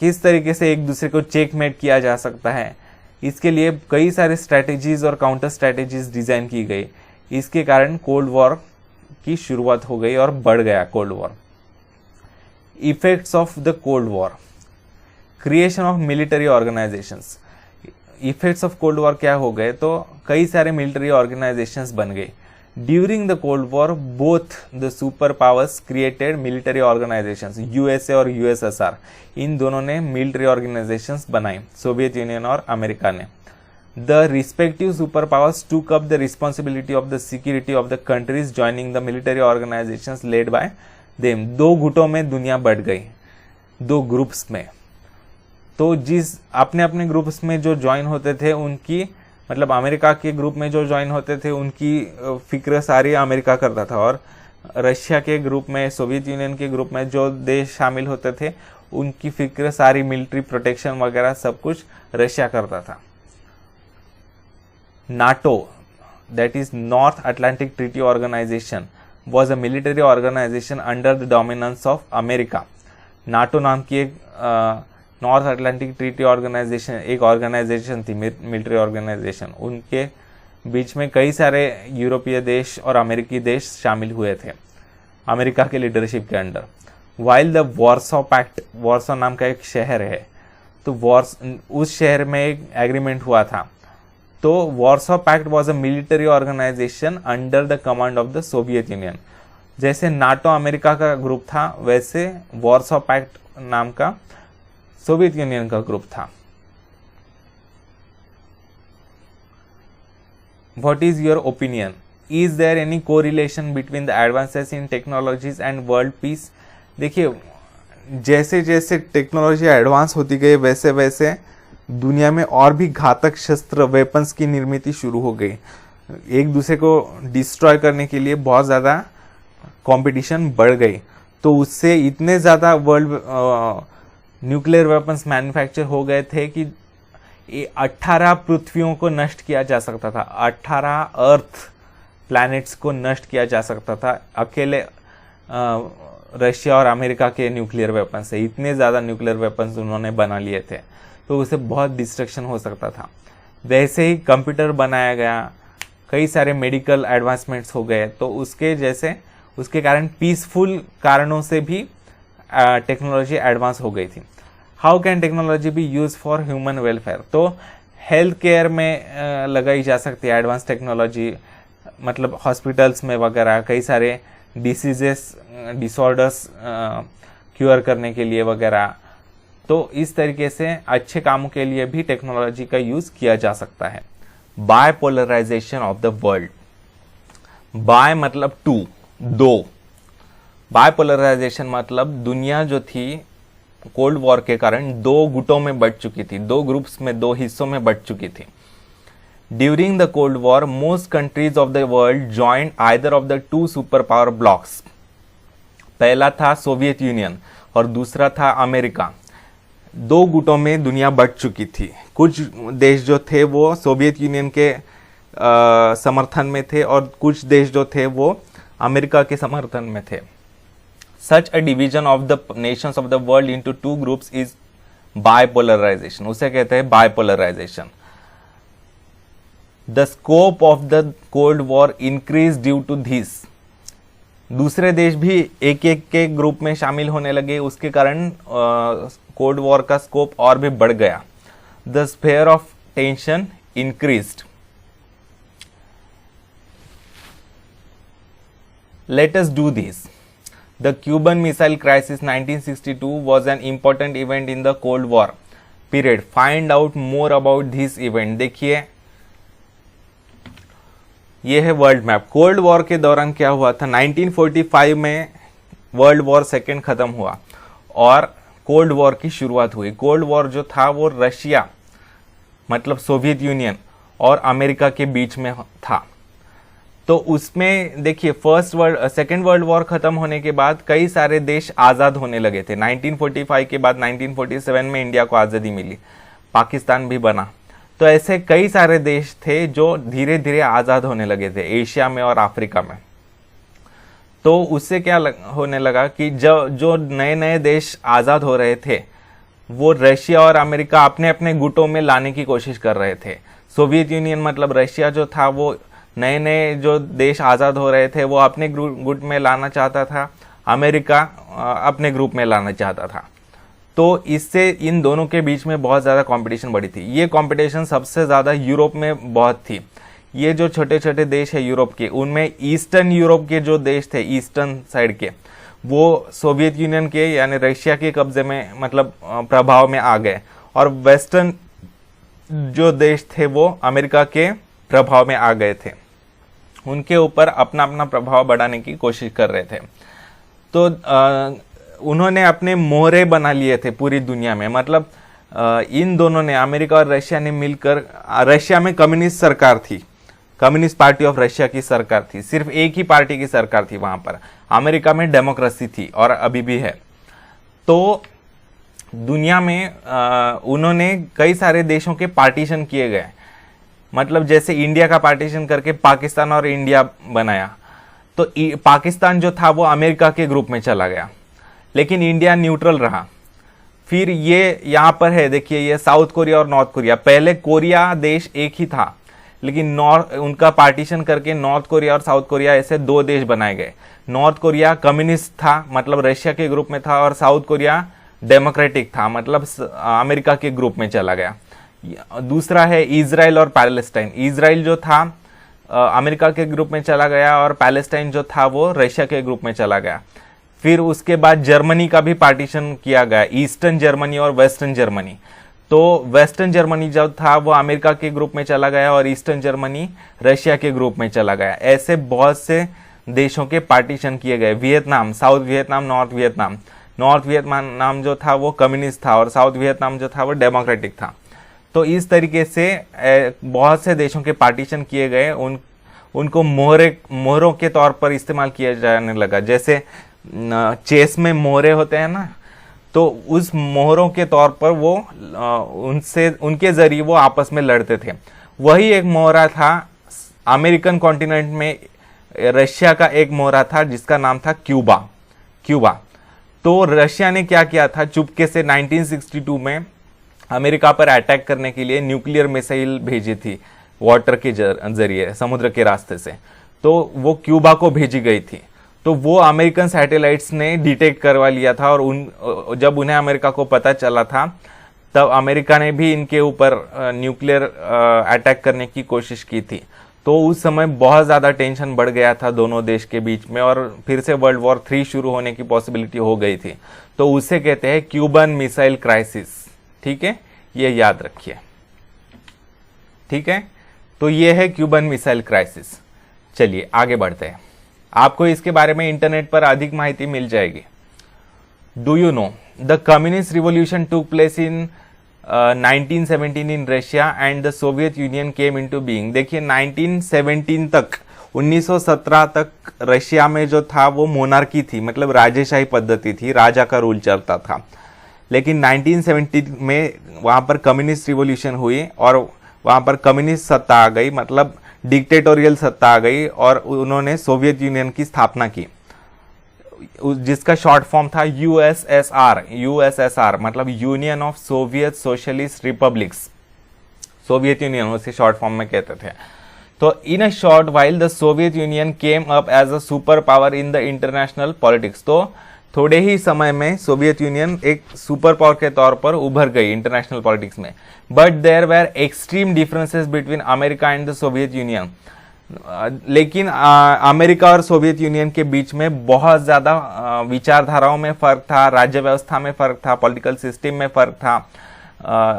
किस तरीके से एक दूसरे को चेकमेट किया जा सकता है, इसके लिए कई सारे स्ट्रैटेजीज और काउंटर स्ट्रैटेजीज डिज़ाइन की गई। इसके कारण कोल्ड वॉर की शुरुआत हो गई और बढ़ गया cold war. Effects of the cold war, creation of military organisations. Effects of cold war क्या हो गए, तो कई सारे मिलिट्री ऑर्गेनाइजेशंस बन गए। During the cold war both the super powers created military organisations, USA और यूएसएसआर, इन दोनों ने मिलिट्री ऑर्गेनाइजेशंस बनाई, सोवियत यूनियन और अमेरिका ने। द रिस्पेक्टिव सुपर पावर्स टूक up the responsibility of the security of the countries joining the military organisations led by them. दो गुटों में दुनिया बढ़ गई, दो ग्रुप्स में। तो जिस अपने अपने ग्रुप्स में जो ज्वाइन होते थे उनकी, मतलब अमेरिका के ग्रुप में जो ज्वाइन होते थे उनकी फिक्र सारी अमेरिका करता था, और रशिया के ग्रुप में, सोवियत यूनियन के ग्रुप में जो देश शामिल होते थे उनकी फिक्र सारी मिलिट्री प्रोटेक्शन वगैरह सब कुछ रशिया करता था। NATO, that is North Atlantic Treaty Organisation, was a military organisation under the dominance of America. NATO नाम की एक नॉर्थ अटलांटिक ट्रीटी ऑर्गेनाइजेशन एक ऑर्गेनाइजेशन थी, मिलिट्री ऑर्गेनाइजेशन, उनके बीच में कई सारे यूरोपीय देश और अमेरिकी देश शामिल हुए थे अमेरिका के लीडरशिप के under. While the Warsaw pact, Warsaw नाम का एक शहर है, तो उस शहर में एक एग्रीमेंट हुआ था। तो Warsaw pact was a military organisation under the command of the Soviet Union. जैसे नाटो अमेरिका का ग्रुप था, वैसे वॉर्सो पैक्ट नाम का सोवियत यूनियन का ग्रुप था। What is your opinion? Is there any correlation between the advances in technologies and world peace? देखिए, जैसे जैसे टेक्नोलॉजी एडवांस होती गई वैसे वैसे दुनिया में और भी घातक शस्त्र वेपन्स की निर्मित शुरू हो गई। एक दूसरे को डिस्ट्रॉय करने के लिए बहुत ज़्यादा कंपटीशन बढ़ गई, तो उससे इतने ज़्यादा वर्ल्ड न्यूक्लियर वेपन्स मैन्युफैक्चर हो गए थे कि 18 पृथ्वियों को नष्ट किया जा सकता था, 18 अर्थ प्लैनेट्स को नष्ट किया जा सकता था अकेले रशिया और अमेरिका के न्यूक्लियर वेपन से। इतने ज़्यादा न्यूक्लियर वेपन्स उन्होंने बना लिए थे, तो उससे बहुत डिस्ट्रक्शन हो सकता था। वैसे ही कंप्यूटर बनाया गया, कई सारे मेडिकल एडवांसमेंट्स हो गए, तो उसके कारण पीसफुल कारणों से भी टेक्नोलॉजी एडवांस हो गई थी। How can technology B use for human welfare? तो हेल्थ केयर में लगाई जा सकती है एडवांस टेक्नोलॉजी, मतलब हॉस्पिटल्स में वगैरह कई सारे डिसऑर्डर्स क्योर करने के लिए वगैरह। तो इस तरीके से अच्छे कामों के लिए भी टेक्नोलॉजी का यूज किया जा सकता है। बायपोलराइजेशन ऑफ द वर्ल्ड, बाय मतलब टू, दो, बायपोलराइजेशन मतलब दुनिया जो थी कोल्ड वॉर के कारण दो गुटों में बंट चुकी थी, दो ग्रुप्स में, दो हिस्सों में बंट चुकी थी। During the cold war most countries of the world joined either of the two super power blocks. पहला था सोवियत यूनियन और दूसरा था अमेरिका। दो गुटों में दुनिया बंट चुकी थी। कुछ देश जो थे वो सोवियत यूनियन के समर्थन में थे और कुछ देश जो थे वो अमेरिका के समर्थन में थे। Such a division of the nations of the world into two groups is bipolarization. उसे कहते हैं bipolarization. The scope of the Cold War increased due to this. दूसरे देश भी एक एक के ग्रुप में शामिल होने लगे, उसके कारण कोल्ड वॉर का स्कोप और भी बढ़ गया। The sphere of tension increased. Let us do this. The Cuban Missile Crisis 1962 was an important event in the Cold War period. Find out more about this event. देखिए, ये है वर्ल्ड मैप। कोल्ड वॉर के दौरान क्या हुआ था? 1945 में वर्ल्ड वॉर सेकेंड खत्म हुआ और कोल्ड वॉर की शुरुआत हुई। कोल्ड वॉर जो था वो रशिया मतलब सोवियत यूनियन और अमेरिका के बीच में था। तो उसमें देखिए सेकेंड वर्ल्ड वॉर खत्म होने के बाद कई सारे देश आज़ाद होने लगे थे। 1945 के बाद 1947 में इंडिया को आज़ादी मिली, पाकिस्तान भी बना। तो ऐसे कई सारे देश थे जो धीरे धीरे आज़ाद होने लगे थे एशिया में और अफ्रीका में। तो उससे क्या होने लगा कि जो नए नए देश आज़ाद हो रहे थे वो रशिया और अमेरिका अपने अपने गुटों में लाने की कोशिश कर रहे थे। सोवियत यूनियन मतलब रशिया जो था वो नए नए जो देश आज़ाद हो रहे थे वो अपने गुट में लाना चाहता था, अमेरिका अपने ग्रुप में लाना चाहता था। तो इससे इन दोनों के बीच में बहुत ज़्यादा कंपटीशन बढ़ी थी। ये कंपटीशन सबसे ज़्यादा यूरोप में बहुत थी। ये जो छोटे छोटे देश है यूरोप के, उनमें ईस्टर्न यूरोप के जो देश थे ईस्टर्न साइड के, वो सोवियत यूनियन के यानी रशिया के कब्जे में मतलब प्रभाव में आ गए और वेस्टर्न जो देश थे वो अमेरिका के प्रभाव में आ गए थे। उनके ऊपर अपना अपना प्रभाव बढ़ाने की कोशिश कर रहे थे। तो उन्होंने अपने मोहरे बना लिए थे पूरी दुनिया में। मतलब इन दोनों ने, अमेरिका और रशिया ने मिलकर, रशिया में कम्युनिस्ट सरकार थी, कम्युनिस्ट पार्टी ऑफ रशिया की सरकार थी, सिर्फ एक ही पार्टी की सरकार थी वहां पर। अमेरिका में डेमोक्रेसी थी और अभी भी है। तो दुनिया में उन्होंने कई सारे देशों के पार्टीशन किए गए। मतलब जैसे इंडिया का पार्टीशन करके पाकिस्तान और इंडिया बनाया, तो पाकिस्तान जो था वो अमेरिका के ग्रुप में चला गया, लेकिन इंडिया न्यूट्रल रहा। फिर ये यहाँ पर है, देखिए ये साउथ कोरिया और नॉर्थ कोरिया। पहले कोरिया देश एक ही था, लेकिन नॉर्थ उनका पार्टीशन करके नॉर्थ कोरिया और साउथ कोरिया ऐसे दो देश बनाए गए। नॉर्थ कोरिया कम्युनिस्ट था, मतलब रशिया के ग्रुप में था, और साउथ कोरिया डेमोक्रेटिक था, मतलब अमेरिका के ग्रुप में चला गया। दूसरा है इजराइल और पैलेस्टाइन। इजराइल जो था अमेरिका के ग्रुप में चला गया, और पैलेस्टाइन जो था वो रशिया के ग्रुप में चला गया। फिर उसके बाद जर्मनी का भी पार्टीशन किया गया, ईस्टर्न जर्मनी और वेस्टर्न जर्मनी। तो वेस्टर्न जर्मनी जो था वो अमेरिका के ग्रुप में चला गया, और ईस्टर्न जर्मनी रशिया के ग्रुप में चला गया। ऐसे बहुत से देशों के पार्टीशन किए गए। Vietnam, south Vietnam, north Vietnam. North Vietnam जो था वो कम्युनिस्ट था, और साउथ वियतनाम जो था वो डेमोक्रेटिक था। तो इस तरीके से बहुत से देशों के पार्टीशन किए गए। उनको मोहरों के तौर पर इस्तेमाल किया जाने लगा। जैसे चेस में मोहरे होते हैं ना, तो उस मोहरों के तौर पर वो उनके जरिए वो आपस में लड़ते थे। वही एक मोहरा था अमेरिकन कॉन्टिनेंट में, रशिया का एक मोहरा था जिसका नाम था क्यूबा। तो रशिया ने क्या किया था, चुपके से 1962 में अमेरिका पर अटैक करने के लिए न्यूक्लियर मिसाइल भेजी थी, वाटर के जरिए, समुद्र के रास्ते से। तो वो क्यूबा को भेजी गई थी। तो वो अमेरिकन सैटेलाइट्स ने डिटेक्ट करवा लिया था, और जब उन्हें अमेरिका को पता चला था, तब अमेरिका ने भी इनके ऊपर न्यूक्लियर अटैक करने की कोशिश की थी। तो उस समय बहुत ज़्यादा टेंशन बढ़ गया था दोनों देश के बीच में, और फिर से वर्ल्ड वॉर 3 शुरू होने की पॉसिबिलिटी हो गई थी। तो उसे कहते हैं क्यूबन मिसाइल क्राइसिस। ठीक है, ये याद रखिए। ठीक है, तो ये है क्यूबन मिसाइल क्राइसिस। चलिए आगे बढ़ते हैं। आपको इसके बारे में इंटरनेट पर अधिक माहिती मिल जाएगी। Do you know the communist revolution took place in 1917 in Russia and the Soviet Union came into being. देखिए 1917 तक, 1917 तक रशिया में जो था वो मोनार्की थी, मतलब राजेशाही पद्धति थी, राजा का रूल चलता था। लेकिन 1917 में वहां पर कम्युनिस्ट रिवॉल्यूशन हुई, और वहां पर कम्युनिस्ट सत्ता आ गई, मतलब डिक्टेटोरियल सत्ता आ गई, और उन्होंने सोवियत यूनियन की स्थापना की, जिसका शॉर्ट फॉर्म था यूएसएसआर, मतलब Union of Soviet Socialist Republics. Soviet Union उसे शॉर्ट फॉर्म में कहते थे। तो in a short while the Soviet Union came up as a super power in the international politics. तो थोड़े ही समय में सोवियत यूनियन एक सुपर पावर के तौर पर उभर गई इंटरनेशनल पॉलिटिक्स में। But there were extreme differences between America and the Soviet Union. लेकिन अमेरिका और सोवियत यूनियन के बीच में बहुत ज़्यादा विचारधाराओं में फ़र्क था, राज्य व्यवस्था में फ़र्क था, पॉलिटिकल सिस्टम में फ़र्क था,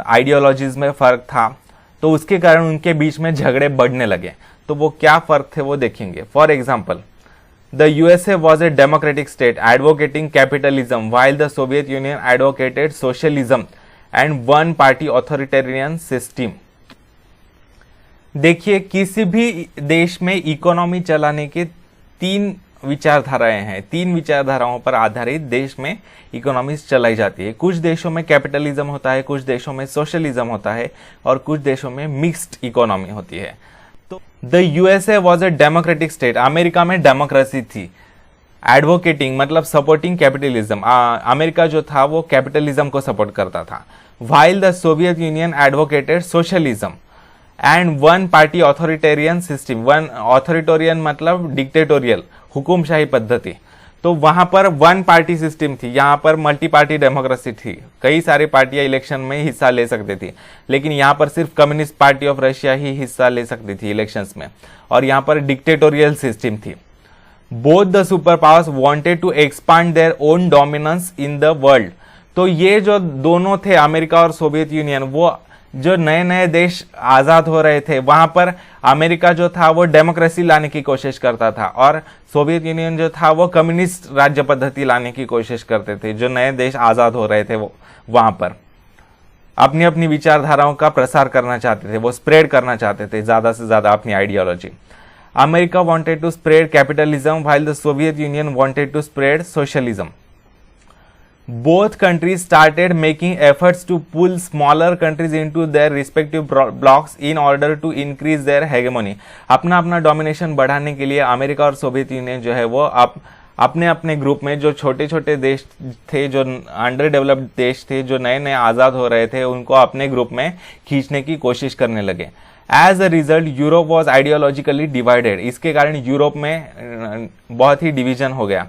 आइडियोलॉजीज में फ़र्क था। तो उसके कारण उनके बीच में झगड़े बढ़ने लगे। तो वो क्या फ़र्क थे वो देखेंगे। For example, The USA was a democratic state advocating capitalism, while the Soviet Union advocated socialism and one-party authoritarian system. देखिए, किसी भी देश में इकोनॉमी चलाने के 3 विचारधाराएं हैं। 3 विचारधाराओं पर आधारित देश में इकोनॉमी चलाई जाती है। कुछ देशों में कैपिटलिज्म होता है, कुछ देशों में सोशलिज्म होता है, और कुछ देशों में मिक्स्ड इकोनॉमी होती है। The USA was a democratic state. America में डेमोक्रेसी थी। एडवोकेटिंग मतलब सपोर्टिंग कैपिटलिज्म। अमेरिका जो था वो कैपिटलिज्म को सपोर्ट करता था। While the Soviet union advocated socialism and one party authoritarian system. One authoritarian मतलब डिक्टेटोरियल, हुकुमशाही पद्धति। तो वहां पर वन पार्टी सिस्टम थी, यहाँ पर मल्टी पार्टी डेमोक्रेसी थी। कई सारी पार्टियां इलेक्शन में हिस्सा ले सकती थी, लेकिन यहाँ पर सिर्फ कम्युनिस्ट पार्टी ऑफ रशिया ही हिस्सा ले सकती थी इलेक्शंस में, और यहाँ पर डिक्टेटोरियल सिस्टम थी। Both the super powers wanted to expand their own dominance in the world. तो ये जो दोनों थे, अमेरिका और सोवियत यूनियन, वो जो नए नए देश आजाद हो रहे थे, वहां पर अमेरिका जो था वो डेमोक्रेसी लाने की कोशिश करता था, और सोवियत यूनियन जो था वो कम्युनिस्ट राज्य पद्धति लाने की कोशिश करते थे। जो नए देश आजाद हो रहे थे वो वहां पर अपनी अपनी विचारधाराओं का प्रसार करना चाहते थे, वो स्प्रेड करना चाहते थे ज्यादा से ज्यादा अपनी ideology. America wanted to spread capitalism while the Soviet Union wanted to spread socialism. Both countries started making efforts to pull smaller countries into their respective blocks in order to increase their hegemony. अपना अपना डोमिनेशन बढ़ाने के लिए अमेरिका और सोवियत यूनियन जो है वो अब अपने अपने ग्रुप में जो छोटे छोटे देश थे, जो अंडर डेवलप्ड देश थे, जो नए नए आज़ाद हो रहे थे, उनको अपने ग्रुप में खींचने की कोशिश करने लगे। As a result Europe was ideologically divided. इसके कारण यूरोप में बहुत ही डिवीजन हो गया।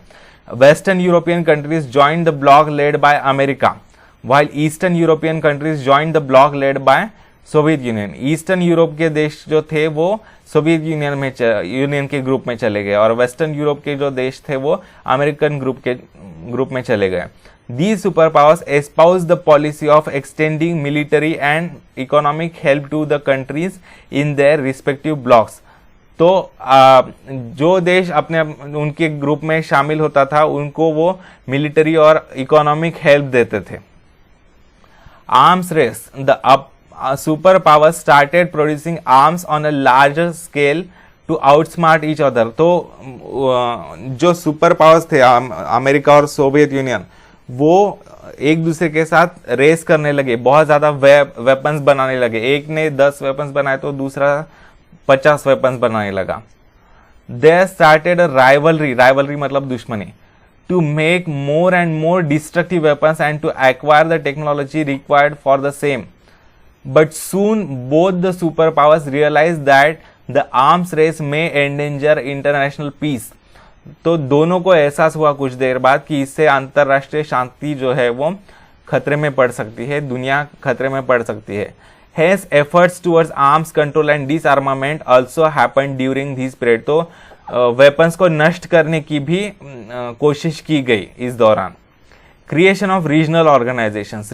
Western European countries join the bloc led by America, while Eastern European countries joined the bloc led by Soviet Union. Eastern Europe के देश जो थे वो सोवियत यूनियन के ग्रुप में चले गए और वेस्टर्न यूरोप के जो देश थे वो अमेरिकन ग्रुप में चले गए। These superpowers espoused the policy of extending military and economic help to the countries in their respective blocks। तो जो देश अपने उनके ग्रुप में शामिल होता था उनको वो मिलिट्री और इकोनॉमिक हेल्प देते थे। Arms race, the superpowers started producing arms on a larger scale to outsmart each other। तो जो सुपर पावर्स थे अमेरिका और सोवियत यूनियन, वो एक दूसरे के साथ रेस करने लगे, बहुत ज्यादा वेपन्स बनाने लगे। एक ने 10 वेपन्स बनाए तो दूसरा 50 वेपन्स बनाने लगा। There started a rivalry मतलब दुश्मनी, to make more and more destructive weapons and to acquire the technology required for the same। But soon both the superpowers realized that the arms race may endanger international peace। तो दोनों को एहसास हुआ कुछ देर बाद कि इससे अंतरराष्ट्रीय शांति जो है वो खतरे में पड़ सकती है, दुनिया खतरे में पड़ सकती है। Hence efforts towards arms control and disarmament also happened during this period। तो वेपन्स को नष्ट करने की भी कोशिश की गई इस दौरान। क्रिएशन ऑफ रीजनल ऑर्गेनाइजेशंस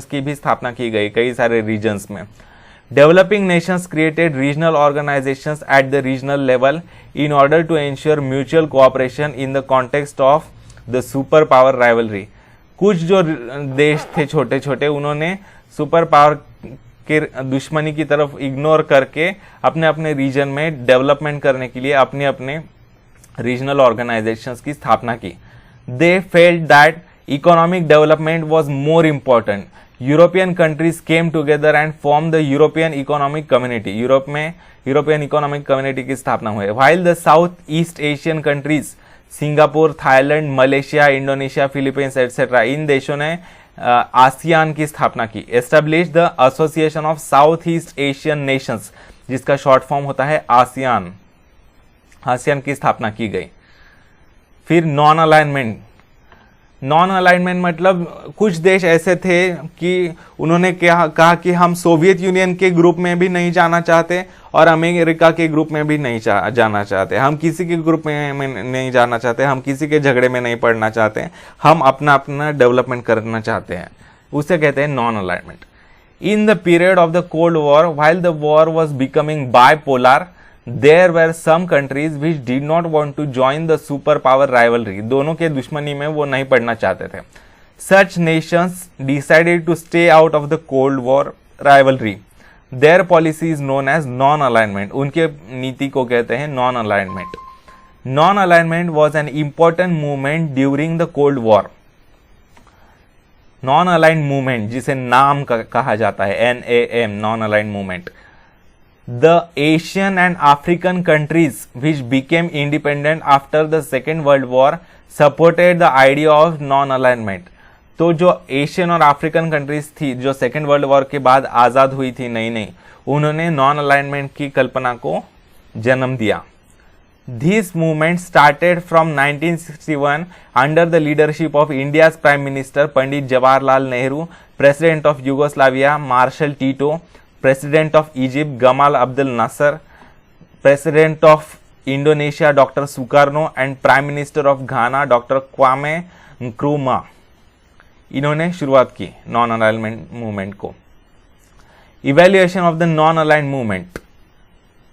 की भी स्थापना की गई कई सारे रीजन्स में। Developing nations created regional organisations at the regional level in order to ensure mutual cooperation in the context of the super power rivalry. कुछ जो देश थे छोटे छोटे, उन्होंने सुपर पावर के दुश्मनी की तरफ इग्नोर करके अपने अपने रीजन में डेवलपमेंट करने के लिए अपने अपने रीजनल ऑर्गेनाइजेशंस की स्थापना की। They felt that economic development was more important। European countries came together and formed the European Economic Community। यूरोप में यूरोपियन इकोनॉमिक कम्युनिटी की स्थापना हुई। While the South East Asian countries, Singapore, Thailand, Malaysia, Indonesia, Philippines etcetera, इन देशों ने आसियान की स्थापना की। Established the Association of South East Asian Nations, जिसका शॉर्ट फॉर्म होता है आसियान। आसियान की स्थापना की गई। फिर नॉन अलाइनमेंट मतलब कुछ देश ऐसे थे कि उन्होंने कहा कि हम सोवियत यूनियन के ग्रुप में भी नहीं जाना चाहते और अमेरिका के ग्रुप में भी नहीं जाना चाहते, हम किसी के ग्रुप में नहीं जाना चाहते, हम किसी के झगड़े में नहीं पड़ना चाहते, हम अपना अपना डेवलपमेंट करना चाहते हैं। उसे कहते हैं non alignment. In the period of the cold war, while the war was becoming bipolar, There were some countries which did not want to join the superpower rivalry। दोनों के दुश्मनी में वो नहीं पड़ना चाहते थे। Such nations decided to stay out of the Cold War rivalry। Their policy is known as non-alignment। उनके नीति को कहते हैं non-alignment। Non-alignment was an important movement during the Cold War। Non-aligned movement जिसे नाम कहा जाता है, NAM, non-aligned movement। The Asian and African countries which became independent after the Second World War supported the idea of non-alignment। तो जो एशियन और अफ्रीकन कंट्रीज थी जो सेकेंड वर्ल्ड वॉर के बाद आज़ाद हुई थी नई, उन्होंने नॉन अलाइनमेंट की कल्पना को जन्म दिया। This movement started from 1961 under the leadership of India's Prime Minister Pandit Jawaharlal Nehru, President of Yugoslavia Marshal Tito, President of Egypt Gamal Abdel Nasser, President of Indonesia Dr. Sukarno and Prime Minister of Ghana Dr. Kwame Nkrumah। इन्होंने शुरुआत की नॉन अलाइनमेंट मूवमेंट को। Evaluation of the non aligned movement.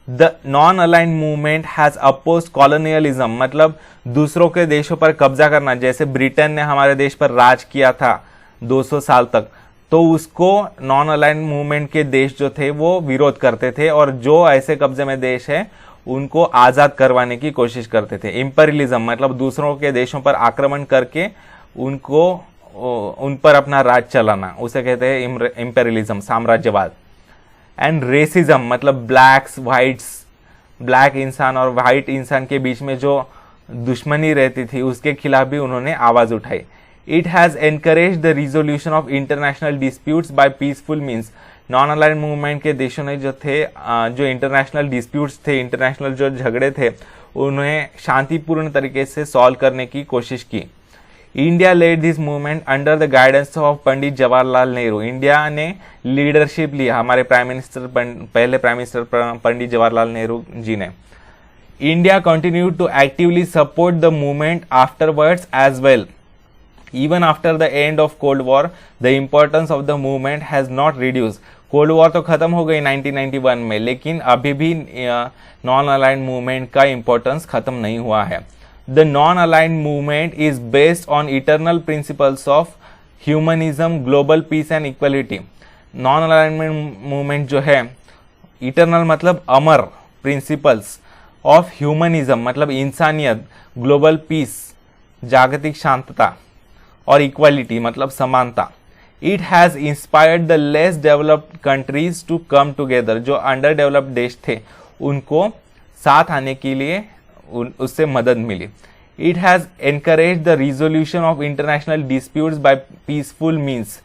The non aligned movement has opposed colonialism मतलब दूसरों के देशों पर कब्जा करना। जैसे ब्रिटेन ने हमारे देश पर राज किया था 200 साल तक, तो उसको नॉन अलाइन्ड मूवमेंट के देश जो थे वो विरोध करते थे और जो ऐसे कब्जे में देश है उनको आज़ाद करवाने की कोशिश करते थे। इंपेरियलिज्म मतलब दूसरों के देशों पर आक्रमण करके उन पर अपना राज चलाना, उसे कहते हैं इंपेरियलिज्म, साम्राज्यवाद। एंड रेसिज्म मतलब ब्लैक्स वाइट्स, ब्लैक इंसान और वाइट इंसान के बीच में जो दुश्मनी रहती थी उसके खिलाफ भी उन्होंने आवाज उठाई। It has encourage the resolution of international disputes by peaceful means. Non aligned movement के देशों ने जो थे जो इंटरनेशनल डिस्प्यूट्स थे, इंटरनेशनल जो झगड़े थे, उन्हें शांतिपूर्ण तरीके से सॉल्व करने की कोशिश की। India led this movement under the guidance of Pandit Jawaharlal Nehru. India ने लीडरशिप लिया, हमारे पहले प्राइम मिनिस्टर पंडित जवाहरलाल नेहरू जी ने। India continued to actively support the movement afterwards as well. Even after the end of Cold War, the importance of the movement has not reduced. Cold war तो खत्म हो गई 1991 में, लेकिन अभी भी नॉन अलाइंड मूवमेंट का इंपॉर्टेंस खत्म नहीं हुआ है। The non aligned movement is based on eternal principles of humanism, global piece and equality. Non alignment movement जो है, इटर्नल मतलब अमर, प्रिंसिपल्स ऑफ ह्यूमनिज्म मतलब इंसानियत, ग्लोबल पीस जागतिक शांतता, और इक्वालिटी मतलब समानता। It has inspired the less developed countries to come together. जो अंडर डेवलप्ड देश थे उनको साथ आने के लिए उससे मदद मिली। It has encourage the resolution of international disputes by peaceful means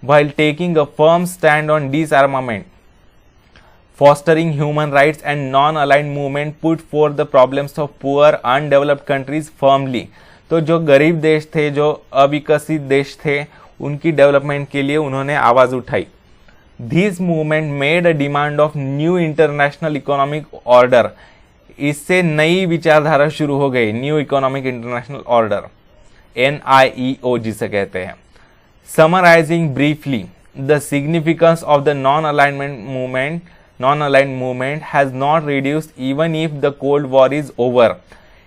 while taking a firm stand on disarmament, fostering human rights and non-aligned movement put forth the problems of poor undeveloped countries firmly। तो जो गरीब देश थे, जो अविकसित देश थे, उनकी डेवलपमेंट के लिए उन्होंने आवाज उठाई। This movement made a demand of new international economic order. इससे नई विचारधारा शुरू हो गई, new economic international order, NIEO जिसे कहते हैं। Summarising briefly the significance of the non-aligned movement has not reduced even if the Cold War is over.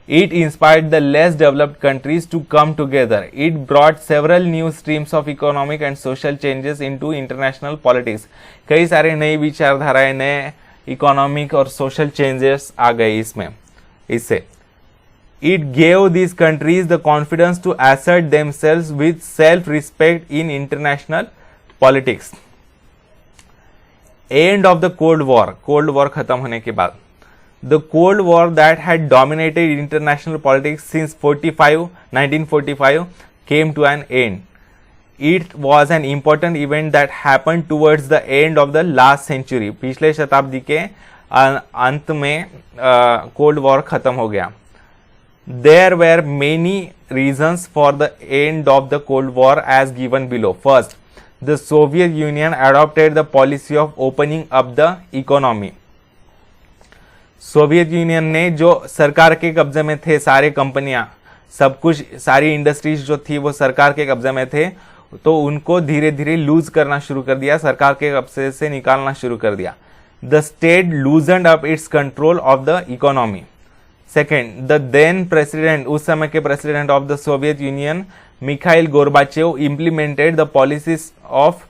It inspired the less developed countries to come together. It brought several new streams of economic and social changes into international politics. कई सारे नई विचारधाराएं, नए इकोनॉमिक और सोशल चेंजेस आ गए इससे। It gave these countries the confidence to assert themselves with self-respect in international politics. End of the cold war खत्म होने के बाद, the cold war that had dominated international politics since 1945 came to an end. It was an important event that happened towards the end of the last century. पिछले शताब्दी के अंत में कोल्ड वॉर खत्म हो गया। There were many reasons for the end of the cold war as given below. First, the Soviet Union adopted the policy of opening up the economy. Soviet union ने, जो सरकार के कब्जे में थे, सारे कंपनियां, सब कुछ, सारी इंडस्ट्रीज जो थी वो सरकार के कब्जे में थे, तो उनको धीरे धीरे लूज करना शुरू कर दिया, सरकार के कब्जे से निकालना शुरू कर दिया। The state loosened up its control of the economy. Second, the then president, उस समय के president of the Soviet Union, Mikhail Gorbachev, implemented the policies of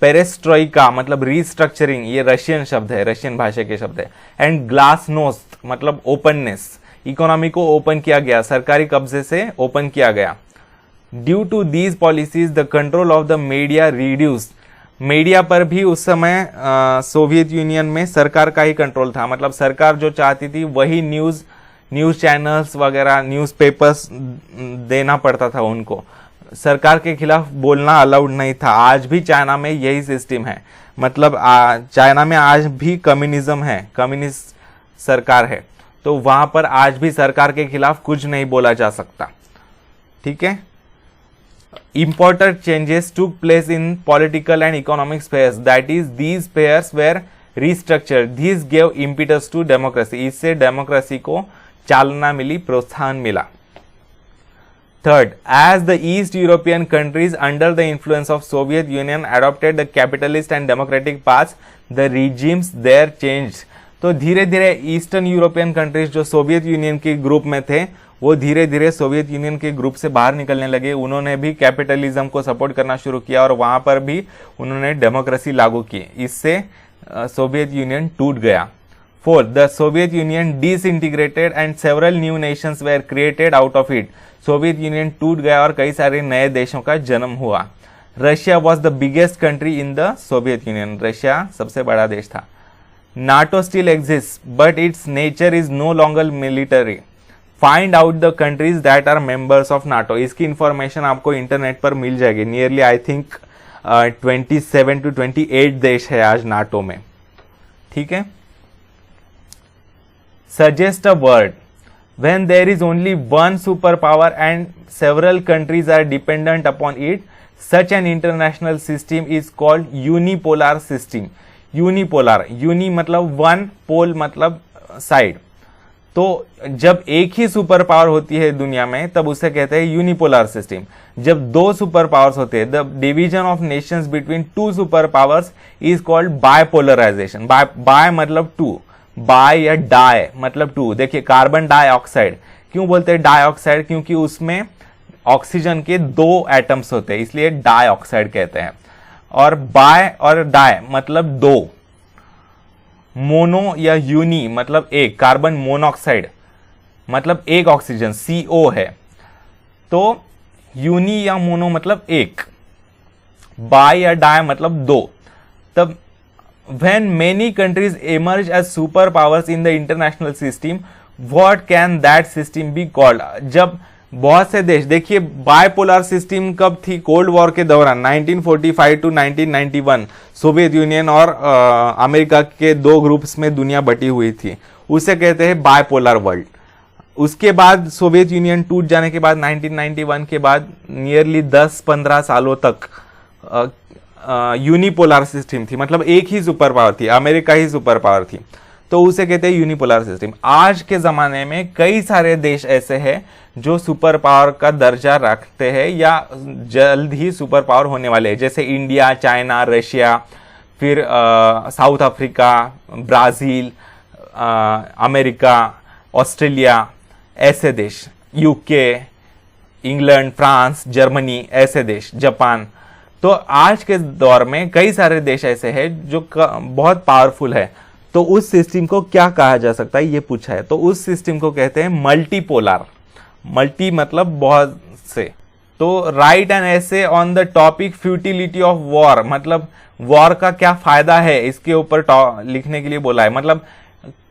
perestroika मतलब रीस्ट्रक्चरिंग, ये रशियन शब्द है, रशियन भाषा के शब्द है, एंड ग्लासनोस्ट मतलब ओपननेस, इकोनॉमी को ओपन किया गया, सरकारी कब्जे से ओपन किया गया। Due to these policies the control of the media reduced. Media पर भी उस समय सोवियत यूनियन में सरकार का ही कंट्रोल था, मतलब सरकार जो चाहती थी वही न्यूज चैनल्स वगैरह, न्यूज़पेपर्स देना पड़ता था उनको, सरकार के खिलाफ बोलना अलाउड नहीं था। आज भी चाइना में यही सिस्टम है, मतलब चाइना में आज भी कम्युनिज्म है, कम्युनिस्ट सरकार है, तो वहां पर आज भी सरकार के खिलाफ कुछ नहीं बोला जा सकता। ठीक है। Important changes took place in political and economic spheres, that is these spheres were restructured. These gave impetus to democracy. इससे डेमोक्रेसी को चालना मिली, प्रोत्साहन मिला। Third, as the East European countries under the influence of Soviet Union adopted the capitalist and democratic paths, the regimes there changed. तो धीरे धीरे ईस्टर्न यूरोपियन कंट्रीज जो सोवियत यूनियन के ग्रुप में थे, वो धीरे धीरे सोवियत यूनियन के ग्रुप से बाहर निकलने लगे। उन्होंने भी कैपिटलिज्म को सपोर्ट करना शुरू किया और वहां पर भी उन्होंने डेमोक्रेसी लागू की। इससे सोवियत यूनियन टूट गया। Fourth, the Soviet Union disintegrated and several new nations were created out of it. Soviet union टूट गया और कई सारे नए देशों का जन्म हुआ। Russia was the biggest country in the Soviet union. Russia सबसे बड़ा देश था। NATO still exists, but its nature is no longer military. Find out the countries that are members of NATO. इसकी इंफॉर्मेशन आपको इंटरनेट पर मिल जाएगी। नियरली आई थिंक 27 to 28 देश है आज नाटो में, ठीक है। Suggest a word when there is only one superpower and several countries are dependent upon it, such an international system is called unipolar system। Unipolar, uni मतलब वन, पोल मतलब साइड। तो जब एक ही सुपर पावर होती है दुनिया में तब उसे कहते हैं यूनिपोलर सिस्टम। जब दो सुपर पावर्स होते हैं, the division of nations between two super powers is called bipolarization. Bi मतलब टू, बाय या डाई मतलब टू। देखिए कार्बन डाइऑक्साइड क्यों बोलते हैं डाइऑक्साइड, क्योंकि उसमें ऑक्सीजन के दो एटम्स होते हैं, इसलिए डाइऑक्साइड कहते हैं। और बाय और डाई मतलब दो। मोनो या यूनी मतलब एक, कार्बन मोनोऑक्साइड मतलब एक ऑक्सीजन CO है, तो यूनी या मोनो मतलब एक, बाय या डाई मतलब दो। तब when many countries emerge as superpowers in the international system, what can that system be called? जब बहुत से देश, देखिए बायपोलर सिस्टम कब थी, कोल्ड वॉर के दौरान 1945 to 1991 सोवियत यूनियन और अमेरिका के दो ग्रुप्स में दुनिया बटी हुई थी, उसे कहते हैं बायपोलर वर्ल्ड। उसके बाद सोवियत यूनियन टूट जाने के बाद 1991 के बाद नियरली 10-15 सालों तक यूनिपोलर सिस्टम थी, मतलब एक ही सुपर पावर थी, अमेरिका ही सुपर पावर थी, तो उसे कहते हैं यूनिपोलर सिस्टम। आज के जमाने में कई सारे देश ऐसे हैं जो सुपर पावर का दर्जा रखते हैं या जल्द ही सुपर पावर होने वाले हैं, जैसे इंडिया, चाइना, रशिया, फिर south Africa, Brazil, America, Australia, ऐसे देश, यूके, इंग्लैंड, फ्रांस, जर्मनी, ऐसे देश, जापान। तो आज के दौर में कई सारे देश ऐसे हैं जो बहुत पावरफुल है। तो उस सिस्टम को क्या कहा जा सकता है ये पूछा है, तो उस सिस्टम को कहते हैं मल्टीपोलर। मल्टी मतलब बहुत से। तो right an essay on the topic futility of war, मतलब वॉर का क्या फायदा है इसके ऊपर लिखने के लिए बोला है। मतलब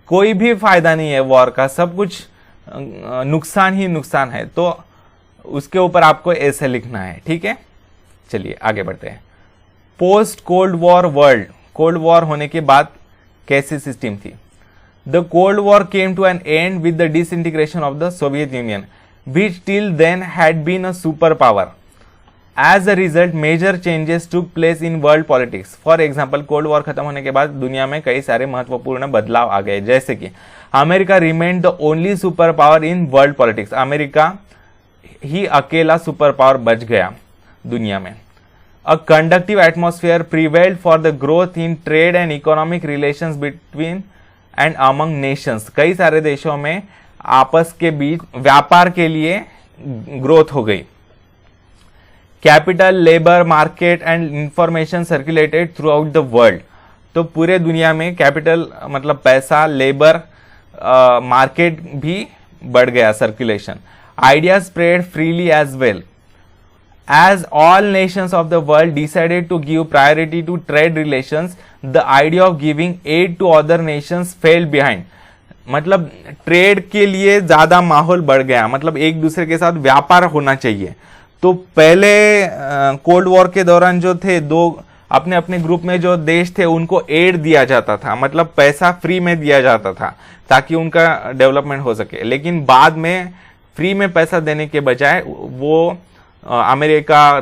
कोई भी फायदा नहीं है वॉर का, सब कुछ नुकसान ही नुकसान है, तो उसके ऊपर आपको ऐसे लिखना है, ठीक है। चलिए आगे बढ़ते हैं। Post cold war world, cold war होने के बाद कैसी सिस्टम थी। The cold war came to an end with the disintegration of the Soviet Union which till then had been a superpower. As a result, major changes took place in world politics. For example, cold war खत्म होने के बाद दुनिया में कई सारे महत्वपूर्ण बदलाव आ गए, जैसे कि America remained the only super power in world politics. America ही अकेला सुपर पावर बच गया दुनिया में। A conducive atmosphere prevailed for the growth in trade and economic relations between and among nations. कई सारे देशों में आपस के बीच व्यापार के लिए ग्रोथ हो गई। Capital, labour, market and information circulated through out the world. तो पूरे दुनिया में कैपिटल मतलब पैसा, लेबर, मार्केट भी बढ़ गया, circulation. Idea spread freely as well. As all nations of the world decided to give priority to trade relations, the idea of giving aid to other nations fell behind. मतलब ट्रेड के लिए ज्यादा माहौल बढ़ गया, मतलब एक दूसरे के साथ व्यापार होना चाहिए। तो पहले कोल्ड वॉर के दौरान जो थे दो अपने अपने ग्रुप में जो देश थे उनको एड दिया जाता था, मतलब पैसा फ्री में दिया जाता था ताकि उनका डेवलपमेंट हो सके। लेकिन बाद में फ्री में पैसा देने के बजाय वो अमेरिका,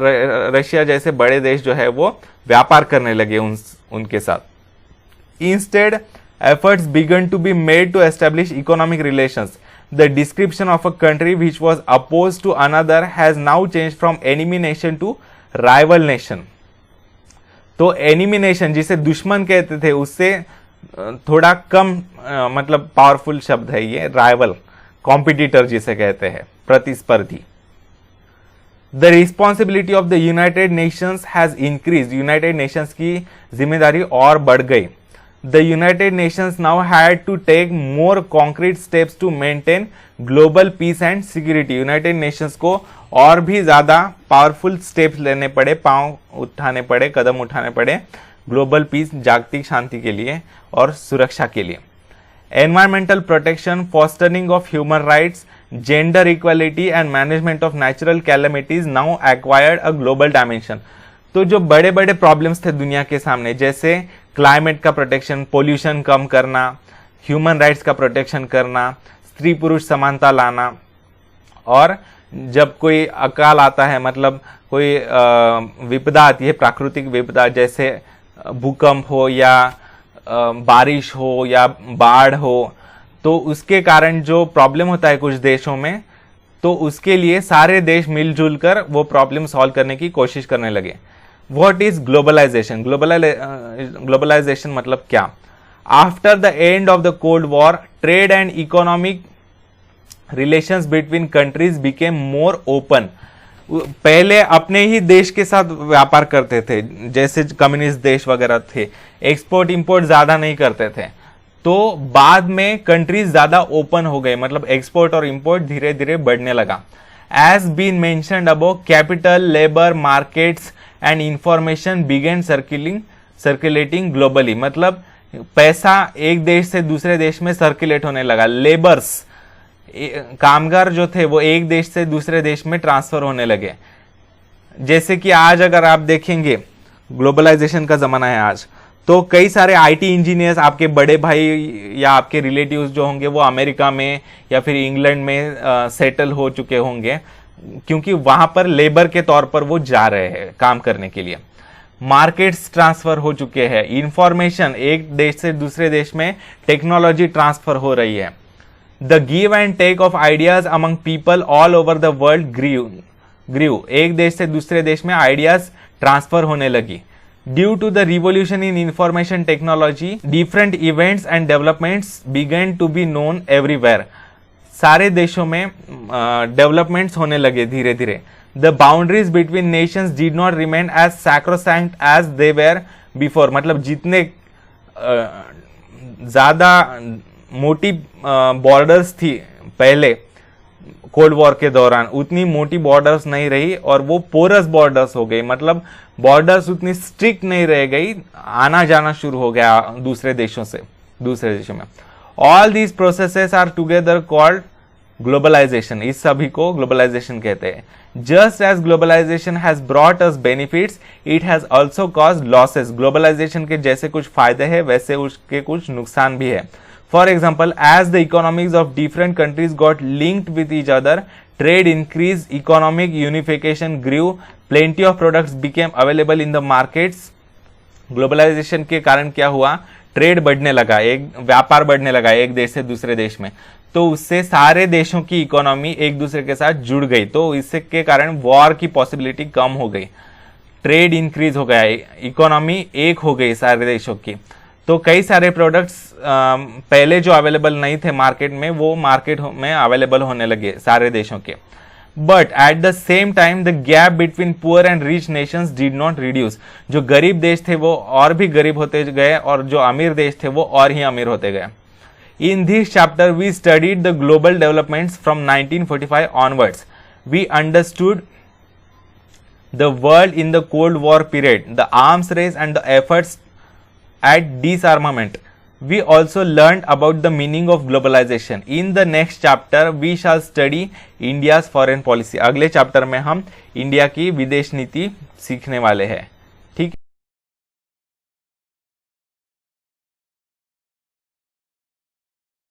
रशिया जैसे बड़े देश जो है वो व्यापार करने लगे उनके साथ। Instead efforts began to be made to establish economic relations. The description of a country which was opposed to another has now changed from enemy nation to rival nation. तो enemy nation जिसे दुश्मन कहते थे उससे थोड़ा कम मतलब पावरफुल शब्द है ये rival, competitor जिसे कहते हैं, प्रतिस्पर्धी। The responsibility of the United Nations has increased. United Nations की जिम्मेदारी और बढ़ गई। The United Nations now had to take more concrete steps to maintain global peace and security. United Nations को और भी ज्यादा पावरफुल स्टेप्स लेने पड़े, पांव उठाने पड़े, कदम उठाने पड़े ग्लोबल पीस, जागतिक शांति के लिए और सुरक्षा के लिए। environmental protection, fostering of human rights, gender equality and management of natural calamities now acquired a global dimension. तो जो बड़े बड़े प्रॉब्लम्स थे दुनिया के सामने, जैसे क्लाइमेट का प्रोटेक्शन, पोल्यूशन कम करना, ह्यूमन राइट्स का प्रोटेक्शन करना, स्त्री पुरुष समानता लाना, और जब कोई अकाल आता है, मतलब कोई विपदा आती है, प्राकृतिक विपदा जैसे भूकंप हो या बारिश हो या बाढ़ हो, तो उसके कारण जो प्रॉब्लम होता है कुछ देशों में, तो उसके लिए सारे देश मिलजुल कर वो प्रॉब्लम सॉल्व करने की कोशिश करने लगे. What is globalisation? ग्लोबलाइजेशन मतलब क्या? After the end of the cold war, trade and economic relations between countries became more open. पहले अपने ही देश के साथ व्यापार करते थे, जैसे कम्युनिस्ट देश वगैरह थे, एक्सपोर्ट इंपोर्ट ज्यादा नहीं करते थे. तो बाद में कंट्रीज ज्यादा ओपन हो गए, मतलब एक्सपोर्ट और इंपोर्ट धीरे धीरे बढ़ने लगा. As been mentioned above, capital, labour, markets and information began circulating globally. मतलब पैसा एक देश से दूसरे देश में सर्कुलेट होने लगा. लेबर्स, कामगार जो थे वो एक देश से दूसरे देश में ट्रांसफर होने लगे. जैसे कि आज अगर आप देखेंगे, ग्लोबलाइजेशन का जमाना है आज, तो कई सारे आईटी इंजीनियर्स, आपके बड़े भाई या आपके रिलेटिव्स जो होंगे वो अमेरिका में या फिर इंग्लैंड में सेटल हो चुके होंगे, क्योंकि वहां पर लेबर के तौर पर वो जा रहे हैं काम करने के लिए. मार्केट्स ट्रांसफर हो चुके हैं. इंफॉर्मेशन, एक देश से दूसरे देश में टेक्नोलॉजी ट्रांसफर हो रही है. The give and take of ideas among people all over the world grew. एक देश से दूसरे देश में आइडियाज ट्रांसफर होने लगी. Due to the revolution in information technology, different events and developments began to be known everywhere. सारे देशों में डेवलपमेंट्स होने लगे धीरे धीरे. The boundaries between nations did not remain as sacrosanct as they were before. मतलब जितने ज्यादा मोटी बॉर्डर्स थी पहले कोल्ड वॉर के दौरान, उतनी मोटी बॉर्डर्स नहीं रही और वो पोरस बॉर्डर्स हो गई. मतलब बॉर्डर्स उतनी स्ट्रिक्ट नहीं रह गई, आना जाना शुरू हो गया दूसरे देशों से दूसरे देशों में. All these processes are together called globalisation. इस सभी को ग्लोबलाइजेशन कहते हैं. Just as globalisation has brought us benefits, it has also caused losses. Globalisation के जैसे कुछ फायदे हैं वैसे उसके कुछ नुकसान भी है. For example, as the economies of different countries got linked with each other, trade increased, economic unification grew, plenty of products became available in the markets. Globalization के कारण क्या हुआ? ट्रेड बढ़ने लगा, एक व्यापार बढ़ने लगा एक देश से दूसरे देश में, तो उससे सारे देशों की इकोनॉमी एक दूसरे के साथ जुड़ गई. तो इससे के कारण वॉर की पॉसिबिलिटी कम हो गई, ट्रेड इंक्रीज हो गया, इकोनॉमी एक हो गई सारे देशों की. तो कई सारे प्रोडक्ट्स पहले जो अवेलेबल नहीं थे मार्केट में, वो मार्केट में अवेलेबल होने लगे सारे देशों के. But at the same time the gap between poor and rich Nations did not reduce. जो गरीब देश थे वो और भी गरीब होते गए और जो अमीर देश थे वो और ही अमीर होते गए. In this chapter we studied the global developments from 1945 onwards. We understood the world in the cold war period, the arms race and the efforts at disarmament. We also learned about the meaning of globalization. In the next chapter we shall study India's foreign policy. अगले चैप्टर में हम इंडिया की विदेश नीति सीखने वाले हैं.